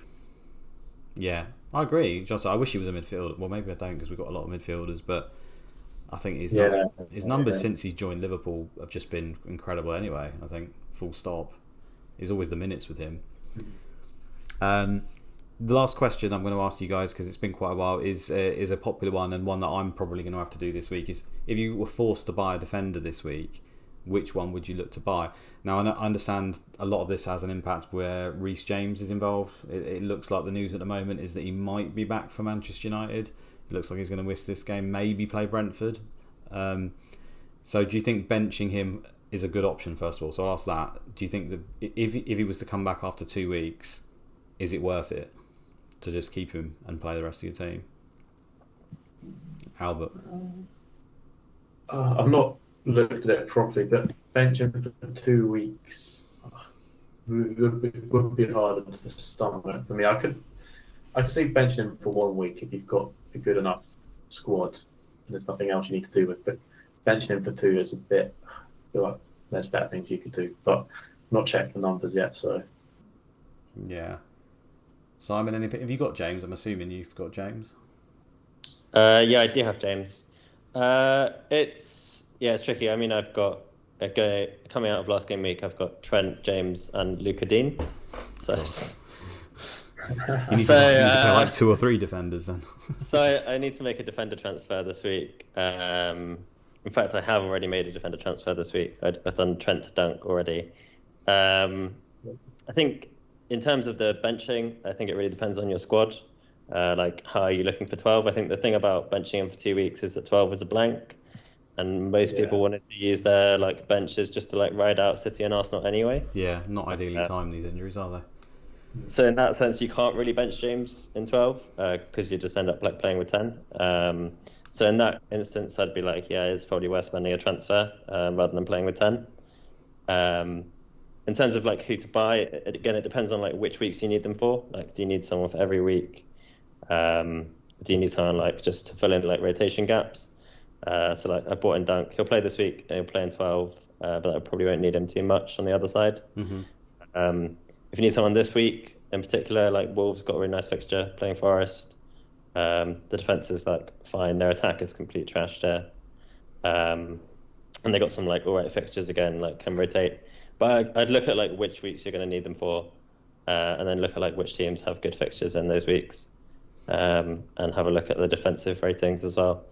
S1: Yeah, I agree. Just I wish he was a midfielder. Well, maybe I don't because we've got a lot of midfielders, but I think his numbers since he joined Liverpool have just been incredible. Anyway, I think full stop. It's always the minutes with him. The last question I'm going to ask you guys, because it's been quite a while, is a popular one, and one that I'm probably going to have to do this week, is if you were forced to buy a defender this week, which one would you look to buy? Now, I understand a lot of this has an impact where Reece James is involved. It looks like the news at the moment is that he might be back for Manchester United. It looks like he's going to miss this game, maybe play Brentford. So do you think benching him is a good option, first of all? So I'll ask that. Do you think that if he was to come back after 2 weeks, is it worth it to just keep him and play the rest of your team? Albert?
S2: I've not looked at it properly, but benching for 2 weeks would be harder to stomach for me. I could see benching him for 1 week if you've got a good enough squad and there's nothing else you need to do with. But benching him for 2 is a bit. I feel like there's better things you could do, but I've not checked the numbers yet. So
S1: yeah. Simon, have you got James? I'm assuming you've got James.
S3: Yeah, I do have James. It's tricky. I mean, I've got coming out of last game week. I've got Trent, James, and Luca Dean. So
S1: you need to play like 2 or 3 defenders then.
S3: So I need to make a defender transfer this week. In fact, I have already made a defender transfer this week. I've done Trent to Dunk already. I think in terms of the benching, I think it really depends on your squad. Like, how are you looking for 12? I think the thing about benching him for 2 weeks is that 12 is a blank, and most people wanted to use their benches just to ride out City and Arsenal anyway.
S1: Yeah, not ideally timed, these injuries, are they?
S3: So in that sense, you can't really bench James in 12 because you just end up playing with 10. So in that instance, I'd be it's probably worth spending a transfer rather than playing with 10. In terms of who to buy, again, it depends on which weeks you need them for. Do you need someone for every week? Do you need someone just to fill in rotation gaps? So I bought in Dunk. He'll play this week and he'll play in 12, but I probably won't need him too much on the other side.
S1: Mm-hmm.
S3: If you need someone this week in particular, Wolves got a really nice fixture playing Forest. The defense is fine. Their attack is complete trash there. And they got some all right fixtures again, can rotate. But I'd look at which weeks you're going to need them for, and then look at which teams have good fixtures in those weeks, and have a look at the defensive ratings as well.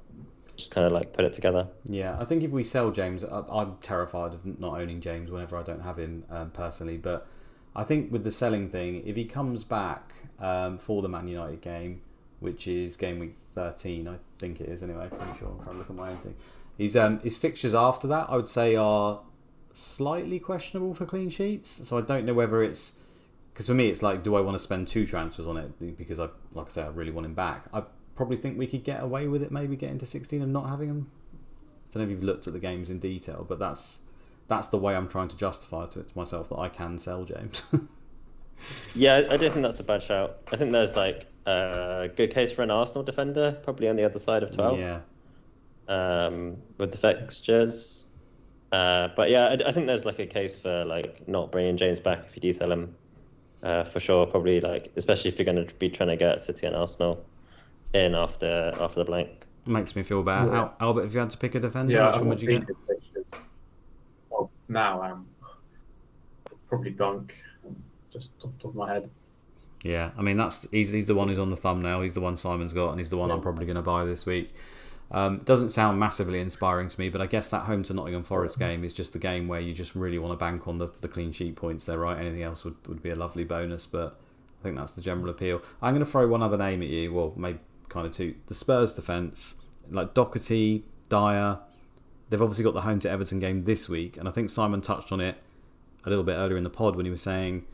S3: Just kind of put it together.
S1: Yeah, I think if we sell James, I'm terrified of not owning James whenever I don't have him personally. But I think with the selling thing, if he comes back for the Man United game, which is game week 13, I think it is anyway. I'm pretty sure. I'm trying to look at my own thing. His fixtures after that, I would say, are slightly questionable for clean sheets. So I don't know whether it's because for me it's do I want to spend 2 transfers on it because I really want him back. I probably think we could get away with it, maybe getting to 16 and not having him. I don't know if you've looked at the games in detail, but that's the way I'm trying to justify to myself that I can sell James.
S3: Yeah, I do think that's a bad shout. I think there's a good case for an Arsenal defender, probably on the other side of 12.
S1: Yeah.
S3: With the fixtures. But yeah, I think there's a case for not bringing James back if you do sell him, for sure. Probably especially if you're going to be trying to get City and Arsenal in after the blank.
S1: Makes me feel bad. Yeah. Albert, if you had to pick a defender,
S2: which
S1: one would you get?
S2: Well, now I'm probably Dunk, just top of my head.
S1: Yeah, I mean he's the one who's on the thumbnail. He's the one Simon's got, and he's the one I'm probably going to buy this week. Doesn't sound massively inspiring to me, but I guess that home to Nottingham Forest game is just the game where you just really want to bank on the clean sheet points there, right? Anything else would be a lovely bonus, but I think that's the general appeal. I'm going to throw one other name at you, well, maybe kind of 2. The Spurs defence, Doherty, Dyer, they've obviously got the home to Everton game this week, and I think Simon touched on it a little bit earlier in the pod when he was saying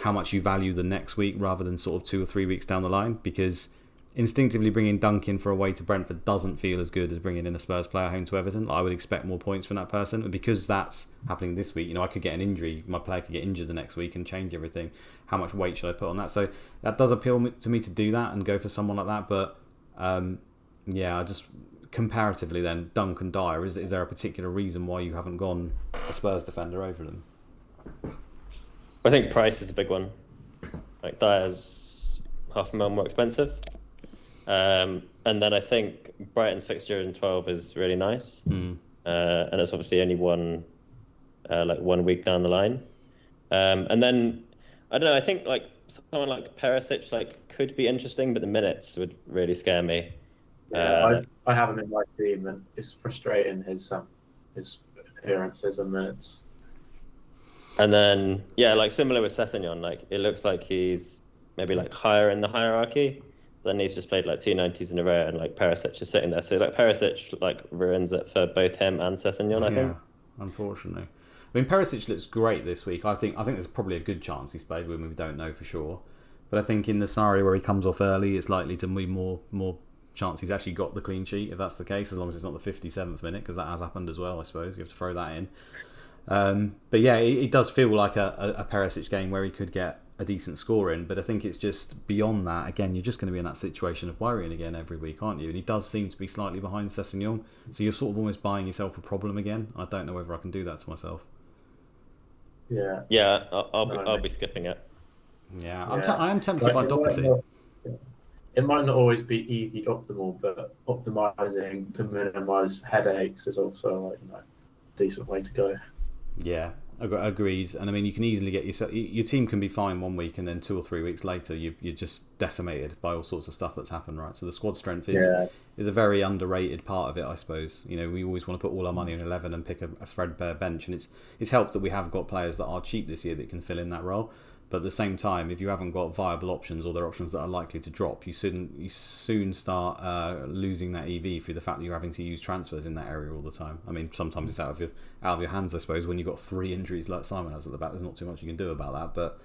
S1: how much you value the next week rather than sort of 2 or 3 weeks down the line, because instinctively bringing Dunk in for away to Brentford doesn't feel as good as bringing in a Spurs player home to Everton. I would expect more points from that person, and because that's happening this week, I could get an injury. My player could get injured the next week and change everything. How much weight should I put on that? So that does appeal to me to do that and go for someone like that. But I just comparatively then Dunk and Dyer. Is there a particular reason why you haven't gone a Spurs defender over them?
S3: I think price is a big one. Like Dyer's $500,000 more expensive. And then I think Brighton's fixture in 12 is really nice. And it's obviously only one week down the line. And then I don't know, I think like someone like Perisic could be interesting, but the minutes would really scare me.
S2: Yeah, I have him in my team, and it's frustrating his appearances and minutes.
S3: And then similar with Sessegnon, it looks like he's maybe higher in the hierarchy. Then he's just played 2 90s in a row, and Perisic is sitting there. So Perisic ruins it for both him and Sessegnon, I think.
S1: Unfortunately. I mean, Perisic looks great this week. I think there's probably a good chance he's played with him. We don't know for sure. But I think in the scenario where he comes off early, it's likely to be more chance he's actually got the clean sheet, if that's the case, as long as it's not the 57th minute, because that has happened as well, I suppose. You have to throw that in. But yeah, it does feel like a Perisic game where he could get a decent score in, but I think it's just beyond that. Again, you're just going to be in that situation of worrying again every week, aren't you? And he does seem to be slightly behind Sessegnon, so you're sort of almost buying yourself a problem again. I don't know whether I can do that to myself.
S3: Yeah, I'll be skipping it.
S1: Yeah, I am tempted by Doherty.
S2: It might not always be easy optimal, but optimising to minimise headaches is also a decent way to go.
S1: Yeah, agreed. And I mean, you can easily get your team can be fine one week, and then 2 or 3 weeks later, you're just decimated by all sorts of stuff that's happened, right? So the squad strength is a very underrated part of it, I suppose. We always want to put all our money on 11 and pick a threadbare bench, and it's helped that we have got players that are cheap this year that can fill in that role. But at the same time, if you haven't got viable options, or there are options that are likely to drop, you soon start losing that EV through the fact that you're having to use transfers in that area all the time. I mean, sometimes it's out of your hands, I suppose, when you've got 3 injuries like Simon has at the back. There's not too much you can do about that. But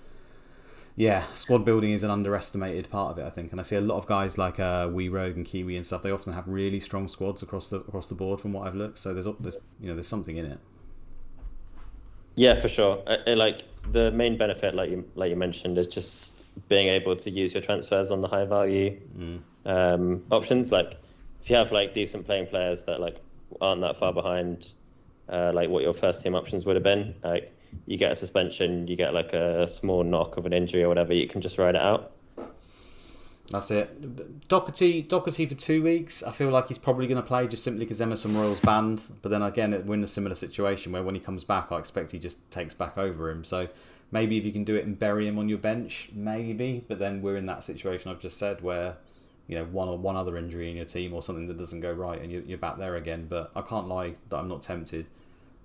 S1: yeah, squad building is an underestimated part of it, I think. And I see a lot of guys like Wee Rogue and Kiwi and stuff. They often have really strong squads across the board, from what I've looked. So there's something in it.
S3: Yeah, for sure. The main benefit, like you mentioned, is just being able to use your transfers on the high value options. If you have decent playing players that aren't that far behind, what your first team options would have been. You get a suspension, you get a small knock of an injury or whatever, you can just ride it out.
S1: That's it. Doherty for 2 weeks. I feel like he's probably going to play just simply because Emerson Royal's banned. But then again, we're in a similar situation where when he comes back, I expect he just takes back over him. So maybe if you can do it and bury him on your bench, maybe. But then we're in that situation I've just said where one other injury in your team or something that doesn't go right and you're back there again. But I can't lie that I'm not tempted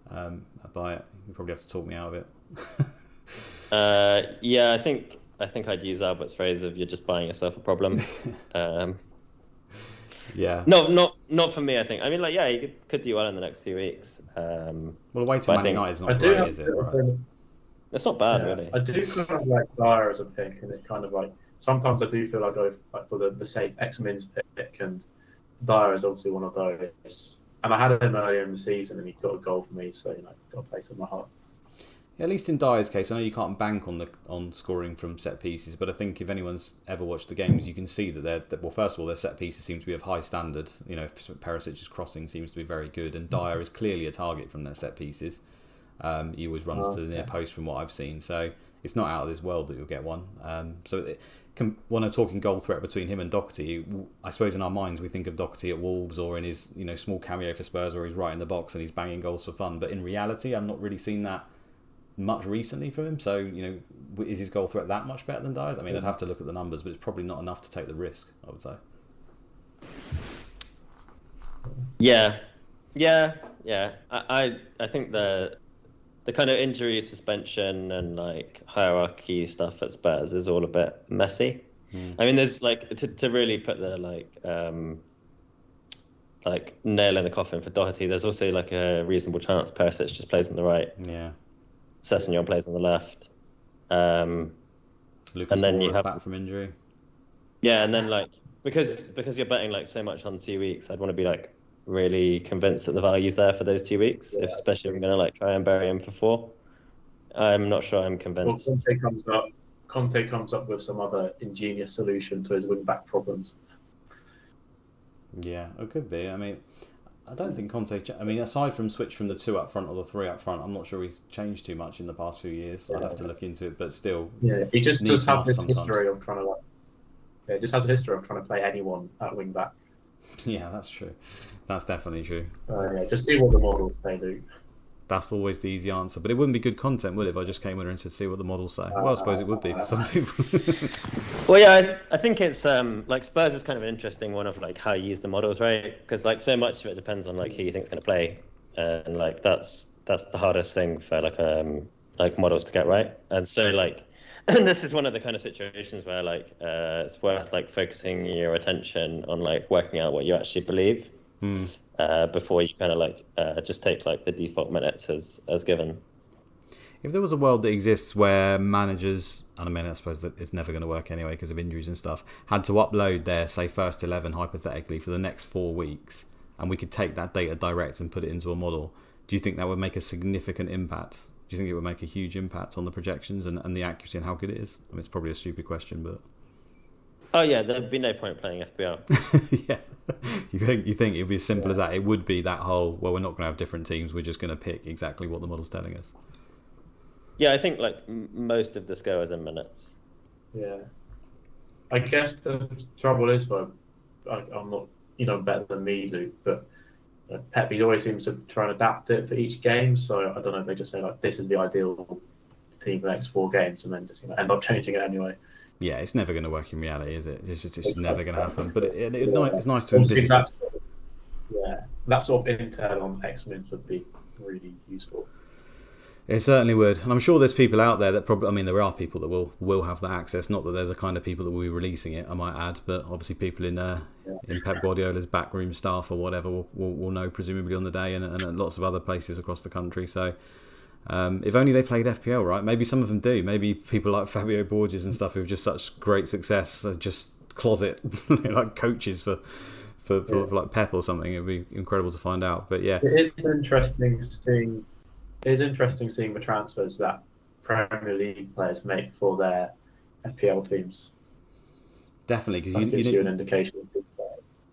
S1: by it. You probably have to talk me out of it.
S3: Yeah, I think I'd use Albert's phrase of "you're just buying yourself a problem."
S1: Yeah.
S3: No, not for me. I think. I mean, you could do well in the next 2 weeks.
S1: Well, away to Man United is not great, is it? Right.
S3: It's not bad, really.
S2: I do kind of like Dyer as a pick, and it's kind of sometimes I do feel like I go for the safe X-Min's pick, and Dyer is obviously one of those. And I had him earlier in the season, and he got a goal for me, so got a place in my heart.
S1: Yeah, at least in Dyer's case, I know you can't bank on scoring from set pieces, but I think if anyone's ever watched the games, you can see that first of all, their set pieces seem to be of high standard. Perisic's crossing seems to be very good, and Dyer is clearly a target from their set pieces. He always runs to the near post from what I've seen, so it's not out of this world that you'll get one. When I'm talking goal threat between him and Doherty, I suppose in our minds we think of Doherty at Wolves or in his small cameo for Spurs where he's right in the box and he's banging goals for fun. But in reality, I've not really seen that much recently from him. So is his goal threat that much better than Dyer's? I mean, I'd have to look at the numbers, but it's probably not enough to take the risk, I would say.
S3: Yeah. I think the kind of injury, suspension, and hierarchy stuff at Spurs is all a bit messy. I mean, there's to really put the nail in the coffin for Doherty. There's also a reasonable chance Perisic just plays on the right.
S1: Yeah.
S3: Sessegnon plays on the left.
S1: Lucas
S3: and then
S1: Moura
S3: you have
S1: back from injury.
S3: Yeah, and then because you're betting like so much on 2 weeks, I'd want to be like really convinced that the value's there for those 2 weeks, especially if I'm gonna like try and bury him for 4. I'm not sure I'm
S2: Well,
S3: convinced.
S2: Conte comes up with some other ingenious solution to his wing-back problems.
S1: Yeah, it could be. I mean, I don't think Conte. I mean, aside from switch from the 2 up front or the 3 up front, I'm not sure he's changed too much in the past few years. I'd have to look into it, but still.
S2: Yeah, he just
S1: needs
S2: have this
S1: sometimes.
S2: history of trying to just has a history of trying to play anyone at wing-back.
S1: Yeah, that's true. That's definitely true.
S2: Just see what the models say, Luke.
S1: That's always the easy answer. But it wouldn't be good content, would it, if I just came in and said, see what the models say? Well, I suppose it would be for some people.
S3: Well, yeah, I think it's like Spurs is kind of an interesting one of like how you use the models, right? Because like so much of it depends on like who you think is going to play, and like that's the hardest thing for like models to get right. And so like, and this is one of the kind of situations where like it's worth like focusing your attention on like working out what you actually believe. Before you kind of like just take like the default minutes as given.
S1: If there was a world that exists where managers, and I mean, I suppose that it's never going to work anyway because of injuries and stuff, had to upload their, say, first 11 hypothetically for the next 4 weeks, and we could take that data direct and put it into a model, do you think that would make a significant impact? Do you think it would make a huge impact on the projections and the accuracy and how good it is? I mean, it's probably a stupid question, but...
S3: Oh yeah, there'd be no point playing FPL.
S1: Yeah, you think it'd be as simple as that? It would be that whole, well, we're not going to have different teams. We're just going to pick exactly what the model's telling us.
S3: Yeah, I think like most of this goes in minutes.
S2: Yeah, I guess the trouble is, I'm not better than me, Luke, but Pep he always seems to try and adapt it for each game. So I don't know if they just say like this is the ideal team for the next 4 games, and then just end up changing it anyway.
S1: Yeah, it's never going to work in reality, is it? It's never going to happen. But it's nice to envisage.
S2: That sort of intel on X-Men would be really useful.
S1: It certainly would, and I'm sure there's people out there that probably. I mean, there are people that will have that access. Not that they're the kind of people that will be releasing it, I might add, but obviously people in Pep Guardiola's backroom staff or whatever will know presumably on the day, and lots of other places across the country. So. If only they played FPL, right? Maybe some of them do. Maybe people like Fabio Borges and stuff who've just such great success are just closet like coaches for like Pep or something. It'd be incredible to find out. But yeah,
S2: it is interesting seeing the transfers that Premier League players make for their FPL teams.
S1: Definitely, because
S2: that gives you an indication.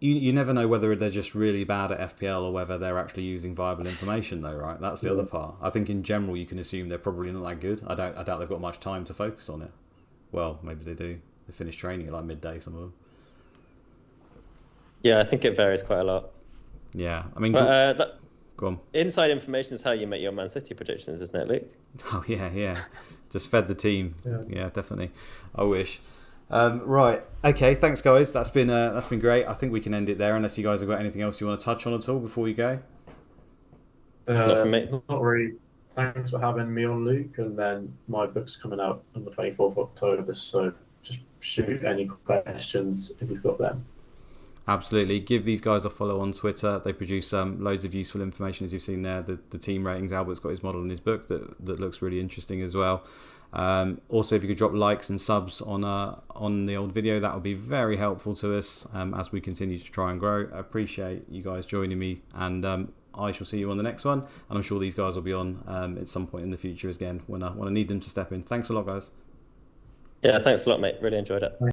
S1: You never know whether they're just really bad at FPL or whether they're actually using viable information, though, right? That's the other part. I think in general you can assume they're probably not that good. I doubt they've got much time to focus on it. Well, maybe they do. They finish training at like midday, some of them.
S3: Yeah, I think it varies quite a lot.
S1: Yeah, I mean,
S3: go
S1: on.
S3: Inside information is how you make your Man City predictions, isn't it, Luke?
S1: Oh yeah. Just fed the team. Yeah, definitely. I wish. Right. Okay. Thanks, guys. That's been great. I think we can end it there, unless you guys have got anything else you want to touch on at all before you go.
S3: Not for me.
S2: Not really. Thanks for having me on, Luke. And then my book's coming out on the 24th of October, so just shoot any questions if you've got them.
S1: Absolutely. Give these guys a follow on Twitter. They produce loads of useful information, as you've seen there. The team ratings. Albert's got his model in his book that looks really interesting as well. Also, if you could drop likes and subs on the old video, that would be very helpful to us as we continue to try and grow. I appreciate you guys joining me, and I shall see you on the next one, and I'm sure these guys will be on at some point in the future again when I need them to step in. Thanks a lot, guys.
S3: Yeah, thanks a lot, mate. Really enjoyed it.